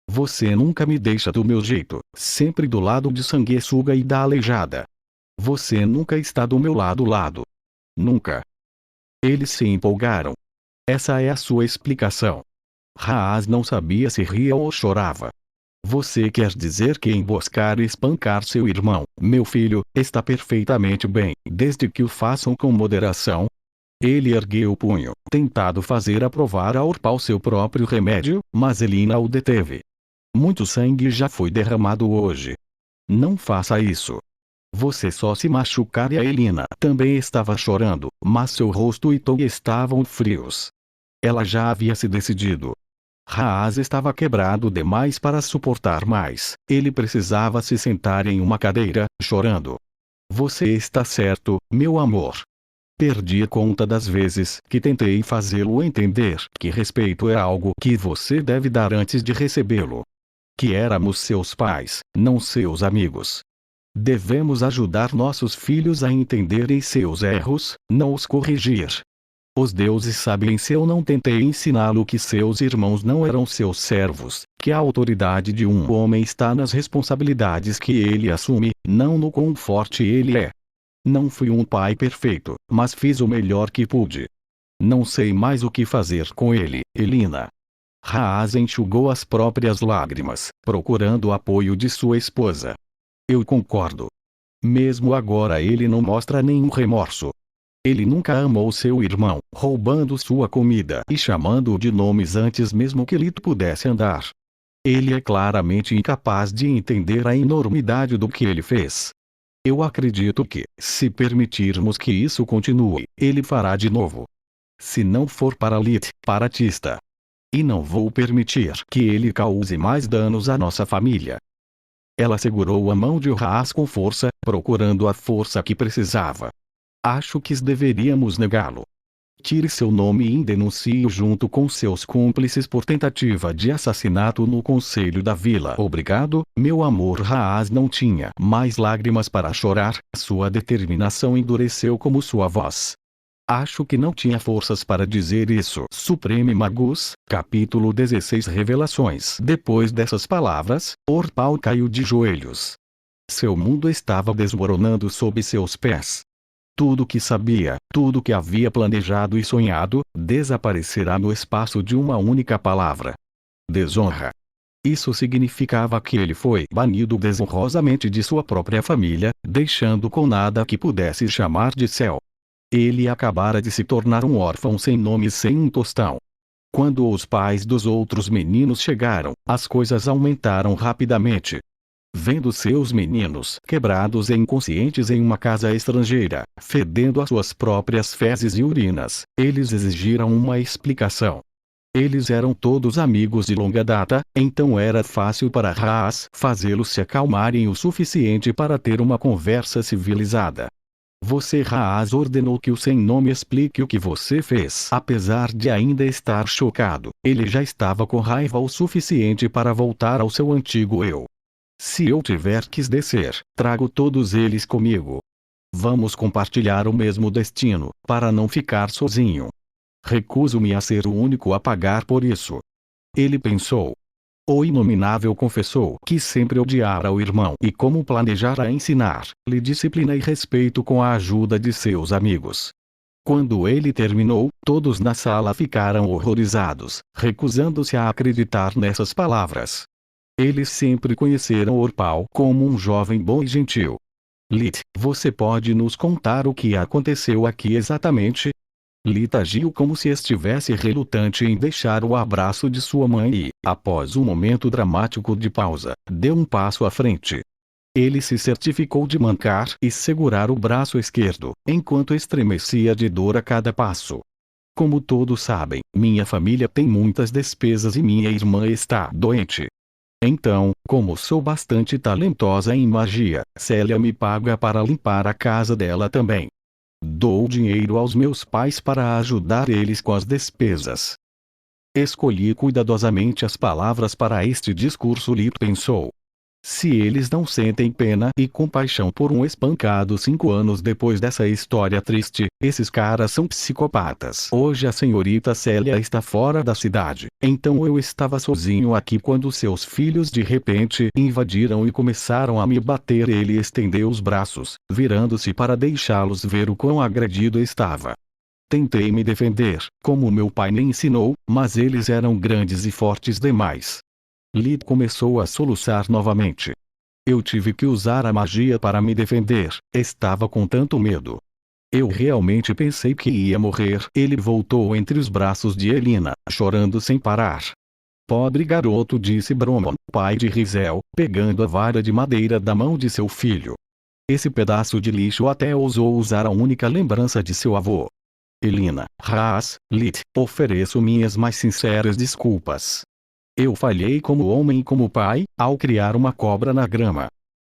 Você nunca me deixa do meu jeito, sempre do lado de sanguessuga e da aleijada. Você nunca está do meu lado. Nunca. Eles se empolgaram. Essa é a sua explicação. Raaz não sabia se ria ou chorava. Você quer dizer que emboscar e espancar seu irmão, meu filho, está perfeitamente bem, desde que o façam com moderação? Ele ergueu o punho, tentado fazer aprovar a Orpal seu próprio remédio, mas Elina o deteve. Muito sangue já foi derramado hoje. Não faça isso. Você só se machucaria. Elina também estava chorando, mas seu rosto e Toy estavam frios. Ela já havia se decidido. Haas estava quebrado demais para suportar mais. Ele precisava se sentar em uma cadeira, chorando. Você está certo, meu amor. Perdi conta das vezes que tentei fazê-lo entender que respeito é algo que você deve dar antes de recebê-lo. Que éramos seus pais, não seus amigos. Devemos ajudar nossos filhos a entenderem seus erros, não os corrigir. Os deuses sabem se eu não tentei ensiná-lo que seus irmãos não eram seus servos, que a autoridade de um homem está nas responsabilidades que ele assume, não no quão forte ele é. Não fui um pai perfeito, mas fiz o melhor que pude. Não sei mais o que fazer com ele, Elina. Haas enxugou as próprias lágrimas, procurando o apoio de sua esposa. Eu concordo. Mesmo agora ele não mostra nenhum remorso. Ele nunca amou seu irmão, roubando sua comida e chamando-o de nomes antes mesmo que Lito pudesse andar. Ele é claramente incapaz de entender a enormidade do que ele fez. Eu acredito que, se permitirmos que isso continue, ele fará de novo. Se não for para Lit, para Tista. E não vou permitir que ele cause mais danos à nossa família. Ela segurou a mão de Haas com força, procurando a força que precisava. Acho que deveríamos negá-lo. Tire seu nome e denuncie-o junto com seus cúmplices por tentativa de assassinato no conselho da vila. Obrigado, meu amor. Haas não tinha mais lágrimas para chorar, sua determinação endureceu como sua voz. Acho que não tinha forças para dizer isso. Supreme Magus, capítulo 16. Revelações. Depois dessas palavras, Orpal caiu de joelhos. Seu mundo estava desmoronando sob seus pés. Tudo que sabia, tudo que havia planejado e sonhado, desaparecerá no espaço de uma única palavra. Desonra. Isso significava que ele foi banido desonrosamente de sua própria família, deixando com nada que pudesse chamar de céu. Ele acabara de se tornar um órfão sem nome e sem um tostão. Quando os pais dos outros meninos chegaram, as coisas aumentaram rapidamente. Vendo seus meninos quebrados e inconscientes em uma casa estrangeira, fedendo as suas próprias fezes e urinas, eles exigiram uma explicação. Eles eram todos amigos de longa data, então era fácil para Haas fazê-los se acalmarem o suficiente para ter uma conversa civilizada. Você Haas ordenou que o sem nome explique o que você fez. Apesar de ainda estar chocado, ele já estava com raiva o suficiente para voltar ao seu antigo eu. Se eu tiver que descer, trago todos eles comigo. Vamos compartilhar o mesmo destino, para não ficar sozinho. Recuso-me a ser o único a pagar por isso. Ele pensou. O Inominável confessou que sempre odiara o irmão e como planejara ensinar-lhe disciplina e respeito com a ajuda de seus amigos. Quando ele terminou, todos na sala ficaram horrorizados, recusando-se a acreditar nessas palavras. Eles sempre conheceram Orpal como um jovem bom e gentil. Lit, você pode nos contar o que aconteceu aqui exatamente? Lit agiu como se estivesse relutante em deixar o abraço de sua mãe e, após um momento dramático de pausa, deu um passo à frente. Ele se certificou de mancar e segurar o braço esquerdo, enquanto estremecia de dor a cada passo. Como todos sabem, minha família tem muitas despesas e minha irmã está doente. Então, como sou bastante talentosa em magia, Célia me paga para limpar a casa dela também. Dou dinheiro aos meus pais para ajudar eles com as despesas. Escolhi cuidadosamente as palavras para este discurso. Lit pensou. Se eles não sentem pena e compaixão por um espancado 5 anos depois dessa história triste, esses caras são psicopatas. Hoje a senhorita Célia está fora da cidade, então eu estava sozinho aqui quando seus filhos de repente invadiram e começaram a me bater. Ele estendeu os braços, virando-se para deixá-los ver o quão agredido estava. Tentei me defender, como meu pai me ensinou, mas eles eram grandes e fortes demais. Lit começou a soluçar novamente. Eu tive que usar a magia para me defender, estava com tanto medo. Eu realmente pensei que ia morrer. Ele voltou entre os braços de Elina, chorando sem parar. Pobre garoto, disse Bromon, pai de Rizel, pegando a vara de madeira da mão de seu filho. Esse pedaço de lixo até ousou usar a única lembrança de seu avô. Elina, Haas, Lit, ofereço minhas mais sinceras desculpas. Eu falhei como homem e como pai, ao criar uma cobra na grama.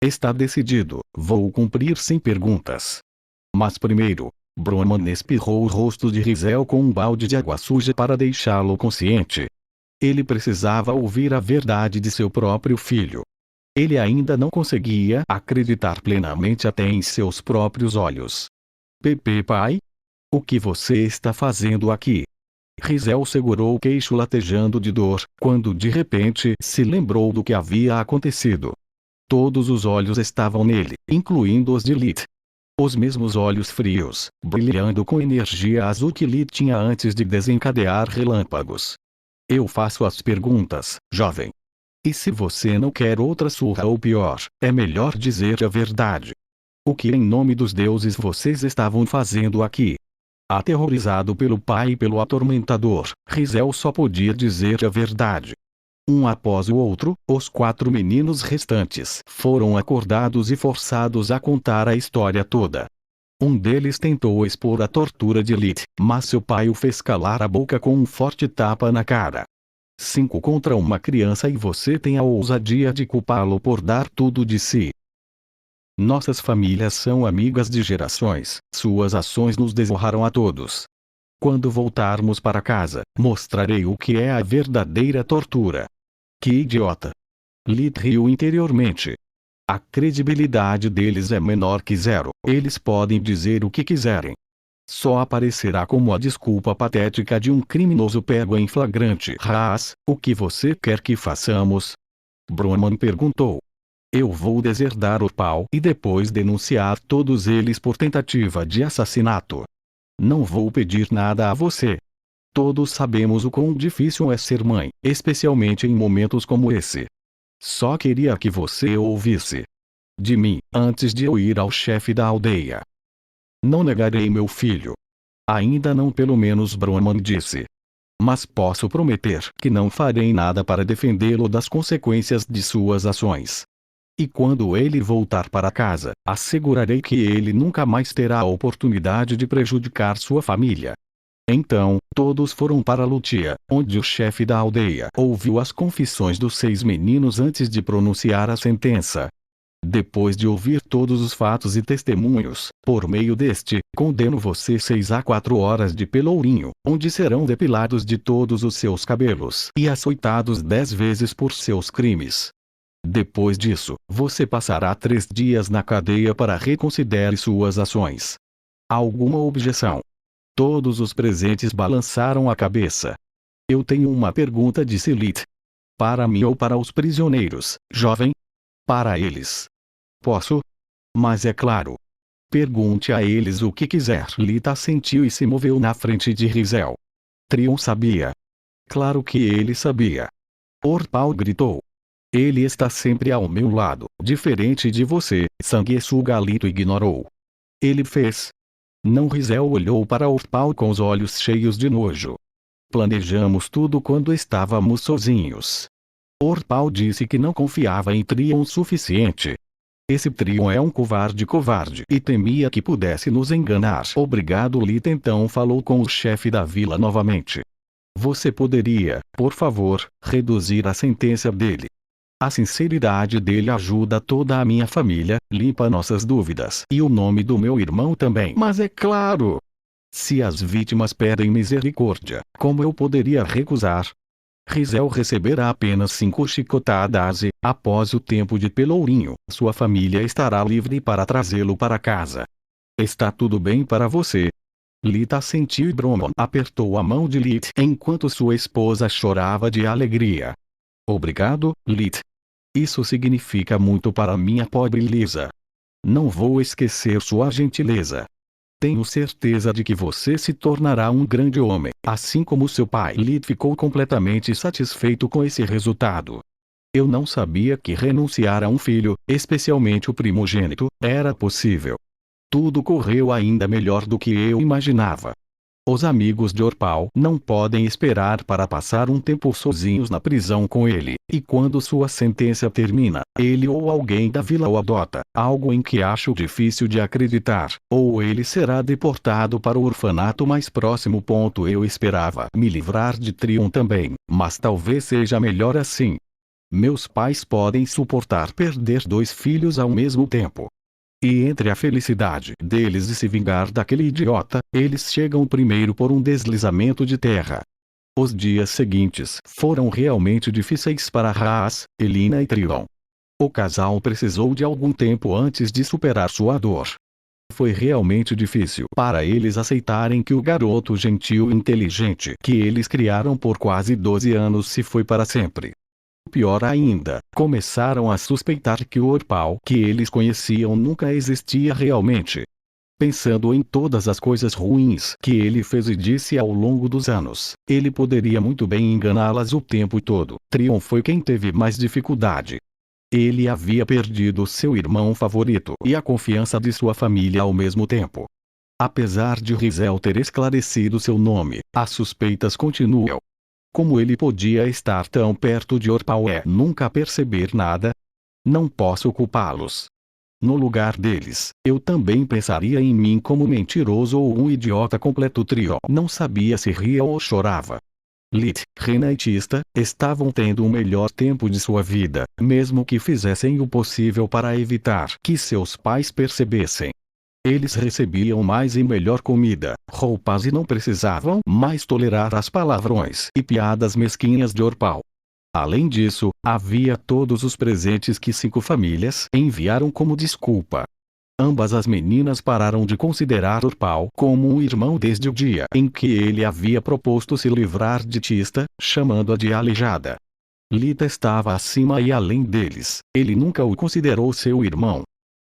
Está decidido, vou cumprir sem perguntas. Mas primeiro, Broman espirrou o rosto de Rizel com um balde de água suja para deixá-lo consciente. Ele precisava ouvir a verdade de seu próprio filho. Ele ainda não conseguia acreditar plenamente até em seus próprios olhos. Pepe pai? O que você está fazendo aqui? Rizel segurou o queixo latejando de dor, quando de repente se lembrou do que havia acontecido. Todos os olhos estavam nele, incluindo os de Lit. Os mesmos olhos frios, brilhando com energia azul que Lit tinha antes de desencadear relâmpagos. Eu faço as perguntas, jovem. E se você não quer outra surra ou pior, é melhor dizer a verdade. O que em nome dos deuses vocês estavam fazendo aqui? Aterrorizado pelo pai e pelo atormentador, Rizel só podia dizer a verdade. Um após o outro, os 4 meninos restantes foram acordados e forçados a contar a história toda. Um deles tentou expor a tortura de Lit, mas seu pai o fez calar a boca com um forte tapa na cara. 5 contra uma criança e você tem a ousadia de culpá-lo por dar tudo de si. Nossas famílias são amigas de gerações, suas ações nos desonraram a todos. Quando voltarmos para casa, mostrarei o que é a verdadeira tortura. Que idiota! Lit riu interiormente. A credibilidade deles é menor que zero, eles podem dizer o que quiserem. Só aparecerá como a desculpa patética de um criminoso pego em flagrante. Haas, o que você quer que façamos? Broman perguntou. Eu vou deserdar Orpal e depois denunciar todos eles por tentativa de assassinato. Não vou pedir nada a você. Todos sabemos o quão difícil é ser mãe, especialmente em momentos como esse. Só queria que você ouvisse de mim, antes de eu ir ao chefe da aldeia. Não negarei meu filho. Ainda não, pelo menos Broman disse. Mas posso prometer que não farei nada para defendê-lo das consequências de suas ações. E quando ele voltar para casa, assegurarei que ele nunca mais terá a oportunidade de prejudicar sua família. Então, todos foram para Lutia, onde o chefe da aldeia ouviu as confissões dos 6 meninos antes de pronunciar a sentença. Depois de ouvir todos os fatos e testemunhos, por meio deste, condeno você 6 a 4 horas de pelourinho, onde serão depilados de todos os seus cabelos e açoitados 10 vezes por seus crimes. Depois disso, você passará 3 dias na cadeia para reconsiderar suas ações. Alguma objeção? Todos os presentes balançaram a cabeça. Eu tenho uma pergunta, disse Lit. Para mim ou para os prisioneiros, jovem? Para eles. Posso? Mas é claro. Pergunte a eles o que quiser. Lit assentiu e se moveu na frente de Rizel. Trion sabia. Claro que ele sabia. Orpal gritou. Ele está sempre ao meu lado, diferente de você, sanguessuga. Lit ignorou. Ele fez. Não. Rizel olhou para Orpal com os olhos cheios de nojo. Planejamos tudo quando estávamos sozinhos. Orpal disse que não confiava em Trion o suficiente. Esse Trion é um covarde e temia que pudesse nos enganar. Obrigado. Lit então falou com o chefe da vila novamente. Você poderia, por favor, reduzir a sentença dele? A sinceridade dele ajuda toda a minha família, limpa nossas dúvidas e o nome do meu irmão também. Mas é claro! Se as vítimas pedem misericórdia, como eu poderia recusar? Rizel receberá apenas 5 chicotadas e, após o tempo de pelourinho, sua família estará livre para trazê-lo para casa. Está tudo bem para você? Lit assentiu e Broman apertou a mão de Lit enquanto sua esposa chorava de alegria. Obrigado, Lit. Isso significa muito para minha pobre Lisa. Não vou esquecer sua gentileza. Tenho certeza de que você se tornará um grande homem, assim como seu pai. Lit ficou completamente satisfeito com esse resultado. Eu não sabia que renunciar a um filho, especialmente o primogênito, era possível. Tudo correu ainda melhor do que eu imaginava. Os amigos de Orpal não podem esperar para passar um tempo sozinhos na prisão com ele, e quando sua sentença termina, ele ou alguém da vila o adota, algo em que acho difícil de acreditar, ou ele será deportado para o orfanato mais próximo. Eu esperava me livrar de Trion também, mas talvez seja melhor assim. Meus pais podem suportar perder 2 filhos ao mesmo tempo. E entre a felicidade deles de se vingar daquele idiota, eles chegam primeiro por um deslizamento de terra. Os dias seguintes foram realmente difíceis para Haas, Elina e Trion. O casal precisou de algum tempo antes de superar sua dor. Foi realmente difícil para eles aceitarem que o garoto gentil e inteligente que eles criaram por quase 12 anos se foi para sempre. Pior ainda, começaram a suspeitar que o Orpal que eles conheciam nunca existia realmente. Pensando em todas as coisas ruins que ele fez e disse ao longo dos anos, ele poderia muito bem enganá-las o tempo todo. Trion foi quem teve mais dificuldade. Ele havia perdido seu irmão favorito e a confiança de sua família ao mesmo tempo. Apesar de Rizel ter esclarecido seu nome, as suspeitas continuam. Como ele podia estar tão perto de Orpal e nunca perceber nada? Não posso culpá-los. No lugar deles, eu também pensaria em mim como mentiroso ou um idiota completo. Trion não sabia se ria ou chorava. Lit, Rena e Tista estavam tendo o melhor tempo de sua vida, mesmo que fizessem o possível para evitar que seus pais percebessem. Eles recebiam mais e melhor comida, roupas e não precisavam mais tolerar as palavrões e piadas mesquinhas de Orpal. Além disso, havia todos os presentes que 5 famílias enviaram como desculpa. Ambas as meninas pararam de considerar Orpal como um irmão desde o dia em que ele havia proposto se livrar de Tista, chamando-a de aleijada. Lita estava acima e além deles, ele nunca o considerou seu irmão.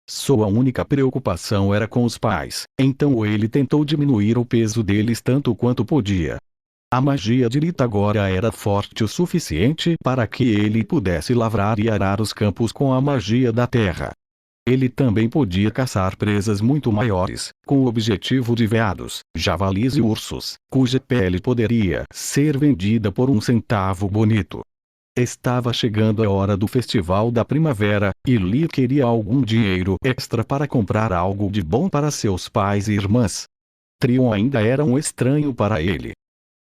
Sua única preocupação era com os pais, então ele tentou diminuir o peso deles tanto quanto podia. A magia de Lita agora era forte o suficiente para que ele pudesse lavrar e arar os campos com a magia da terra. Ele também podia caçar presas muito maiores, com o objetivo de veados, javalis e ursos, cuja pele poderia ser vendida por 1 centavo bonito. Estava chegando a hora do festival da primavera, e Lee queria algum dinheiro extra para comprar algo de bom para seus pais e irmãs. Trion ainda era um estranho para ele.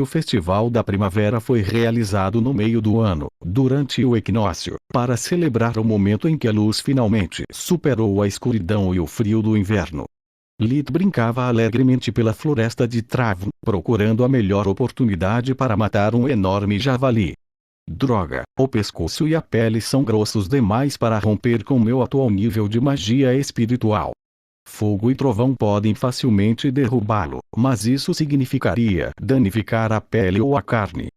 O festival da primavera foi realizado no meio do ano, durante o equinócio, para celebrar o momento em que a luz finalmente superou a escuridão e o frio do inverno. Lee brincava alegremente pela floresta de Travon, procurando a melhor oportunidade para matar um enorme javali. Droga, o pescoço e a pele são grossos demais para romper com meu atual nível de magia espiritual. Fogo e trovão podem facilmente derrubá-lo, mas isso significaria danificar a pele ou a carne.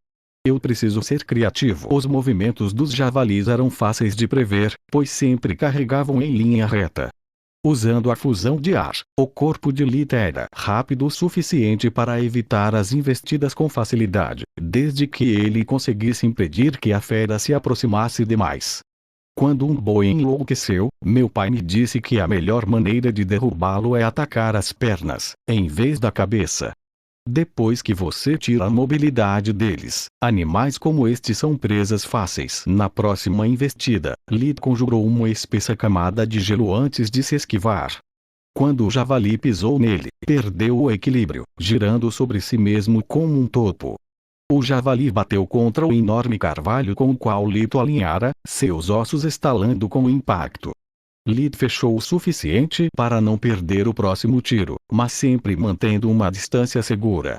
Eu preciso ser criativo. Os movimentos dos javalis eram fáceis de prever, pois sempre carregavam em linha reta. Usando a fusão de ar, o corpo de Lita era rápido o suficiente para evitar as investidas com facilidade, desde que ele conseguisse impedir que a fera se aproximasse demais. Quando um boi enlouqueceu, meu pai me disse que a melhor maneira de derrubá-lo é atacar as pernas, em vez da cabeça. Depois que você tira a mobilidade deles, animais como estes são presas fáceis. Na próxima investida, Lee conjurou uma espessa camada de gelo antes de se esquivar. Quando o javali pisou nele, perdeu o equilíbrio, girando sobre si mesmo como um topo. O javali bateu contra o enorme carvalho com o qual Lito alinhara, seus ossos estalando com o impacto. Lee fechou o suficiente para não perder o próximo tiro, mas sempre mantendo uma distância segura.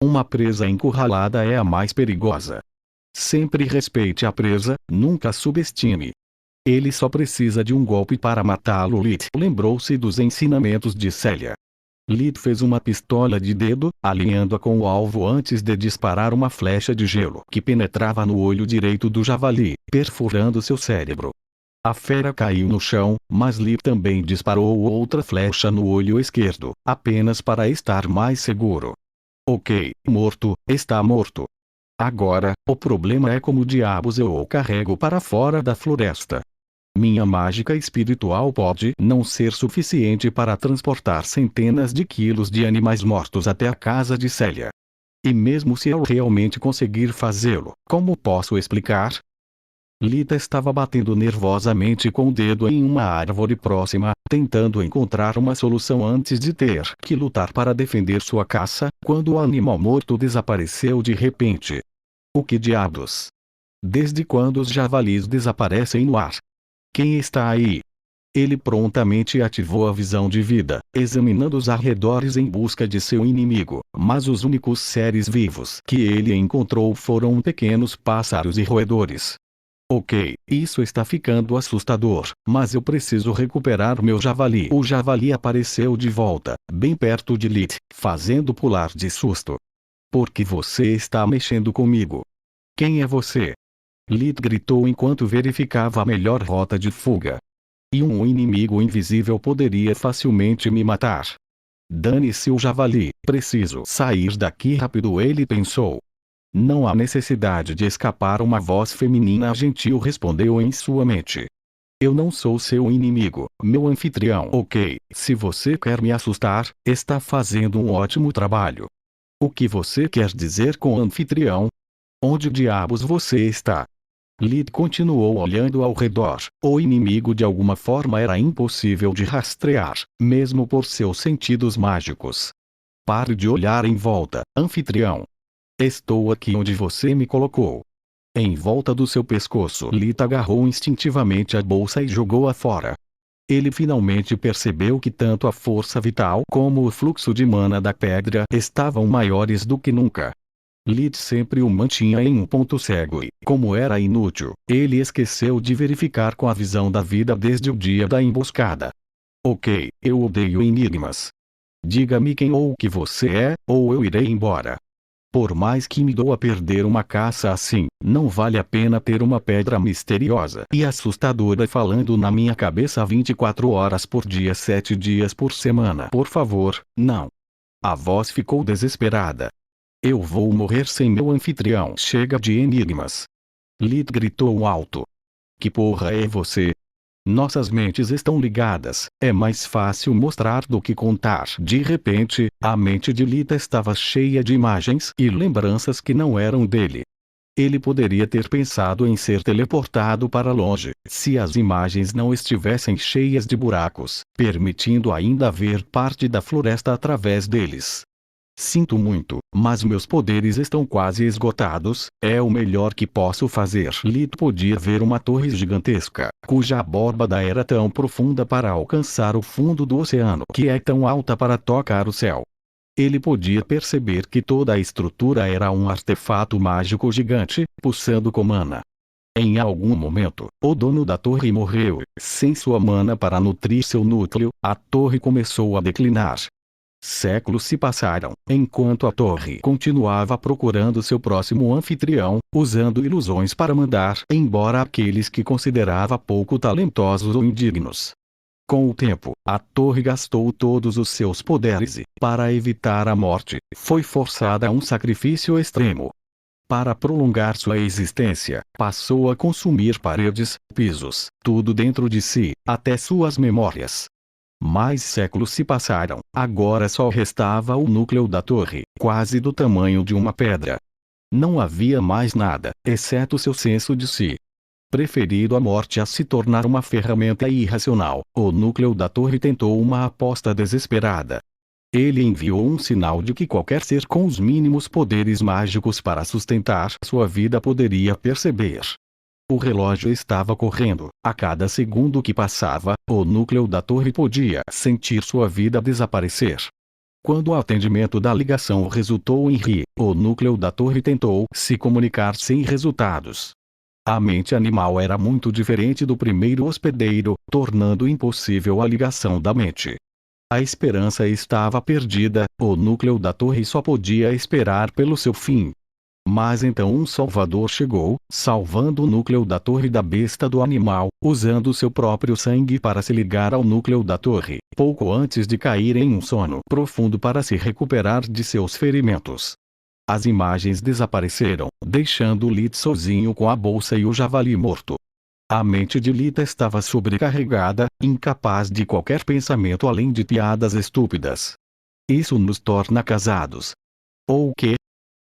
Uma presa encurralada é a mais perigosa. Sempre respeite a presa, nunca subestime. Ele só precisa de um golpe para matá-lo. Lee lembrou-se dos ensinamentos de Célia. Lee fez uma pistola de dedo, alinhando-a com o alvo antes de disparar uma flecha de gelo que penetrava no olho direito do javali, perfurando seu cérebro. A fera caiu no chão, mas Lee também disparou outra flecha no olho esquerdo, apenas para estar mais seguro. Ok, morto, está morto. Agora, o problema é como diabos eu o carrego para fora da floresta. Minha mágica espiritual pode não ser suficiente para transportar centenas de quilos de animais mortos até a casa de Célia. E mesmo se eu realmente conseguir fazê-lo, como posso explicar? Lita estava batendo nervosamente com o dedo em uma árvore próxima, tentando encontrar uma solução antes de ter que lutar para defender sua caça, quando o animal morto desapareceu de repente. O que diabos? Desde quando os javalis desaparecem no ar? Quem está aí? Ele prontamente ativou a visão de vida, examinando os arredores em busca de seu inimigo, mas os únicos seres vivos que ele encontrou foram pequenos pássaros e roedores. Ok, isso está ficando assustador, mas eu preciso recuperar meu javali. O javali apareceu de volta, bem perto de Lit, fazendo pular de susto. Por que você está mexendo comigo? Quem é você? Lit gritou enquanto verificava a melhor rota de fuga. E um inimigo invisível poderia facilmente me matar. Dane-se o javali, preciso sair daqui rápido, ele pensou. Não há necessidade de escapar, uma voz feminina gentil respondeu em sua mente. Eu não sou seu inimigo, meu anfitrião. Ok, se você quer me assustar, está fazendo um ótimo trabalho. O que você quer dizer com anfitrião? Onde diabos você está? Lid continuou olhando ao redor. O inimigo de alguma forma era impossível de rastrear, mesmo por seus sentidos mágicos. Pare de olhar em volta, anfitrião. Estou aqui onde você me colocou. Em volta do seu pescoço, Lita agarrou instintivamente a bolsa e jogou-a fora. Ele finalmente percebeu que tanto a força vital como o fluxo de mana da pedra estavam maiores do que nunca. Lit sempre o mantinha em um ponto cego e, como era inútil, ele esqueceu de verificar com a visão da vida desde o dia da emboscada. Ok, eu odeio enigmas. Diga-me quem ou o que você é, ou eu irei embora. Por mais que me doa perder uma caça assim, não vale a pena ter uma pedra misteriosa e assustadora falando na minha cabeça 24 horas por dia, 7 dias por semana. Por favor, não. A voz ficou desesperada. Eu vou morrer sem meu anfitrião. Chega de enigmas. Lit gritou alto. Que porra é você? Nossas mentes estão ligadas, é mais fácil mostrar do que contar. De repente, a mente de Lita estava cheia de imagens e lembranças que não eram dele. Ele poderia ter pensado em ser teleportado para longe, se as imagens não estivessem cheias de buracos, permitindo ainda ver parte da floresta através deles. Sinto muito, mas meus poderes estão quase esgotados, é o melhor que posso fazer. Lit podia ver uma torre gigantesca, cuja abóbada era tão profunda para alcançar o fundo do oceano que é tão alta para tocar o céu. Ele podia perceber que toda a estrutura era um artefato mágico gigante, pulsando com mana. Em algum momento, o dono da torre morreu, sem sua mana para nutrir seu núcleo, a torre começou a declinar. Séculos se passaram, enquanto a torre continuava procurando seu próximo anfitrião, usando ilusões para mandar embora aqueles que considerava pouco talentosos ou indignos. Com o tempo, a torre gastou todos os seus poderes e, para evitar a morte, foi forçada a um sacrifício extremo. Para prolongar sua existência, passou a consumir paredes, pisos, tudo dentro de si, até suas memórias. Mais séculos se passaram, agora só restava o núcleo da torre, quase do tamanho de uma pedra. Não havia mais nada, exceto seu senso de si. Preferido a morte a se tornar uma ferramenta irracional, o núcleo da torre tentou uma aposta desesperada. Ele enviou um sinal de que qualquer ser com os mínimos poderes mágicos para sustentar sua vida poderia perceber. O relógio estava correndo. A cada segundo que passava, o núcleo da torre podia sentir sua vida desaparecer. Quando o atendimento da ligação resultou em RI, o núcleo da torre tentou se comunicar sem resultados. A mente animal era muito diferente do primeiro hospedeiro, tornando impossível a ligação da mente. A esperança estava perdida, o núcleo da torre só podia esperar pelo seu fim. Mas então um salvador chegou, salvando o núcleo da torre da besta do animal, usando seu próprio sangue para se ligar ao núcleo da torre, pouco antes de cair em um sono profundo para se recuperar de seus ferimentos. As imagens desapareceram, deixando Lit sozinho com a bolsa e o javali morto. A mente de Lita estava sobrecarregada, incapaz de qualquer pensamento além de piadas estúpidas. Isso nos torna casados. Ou o quê?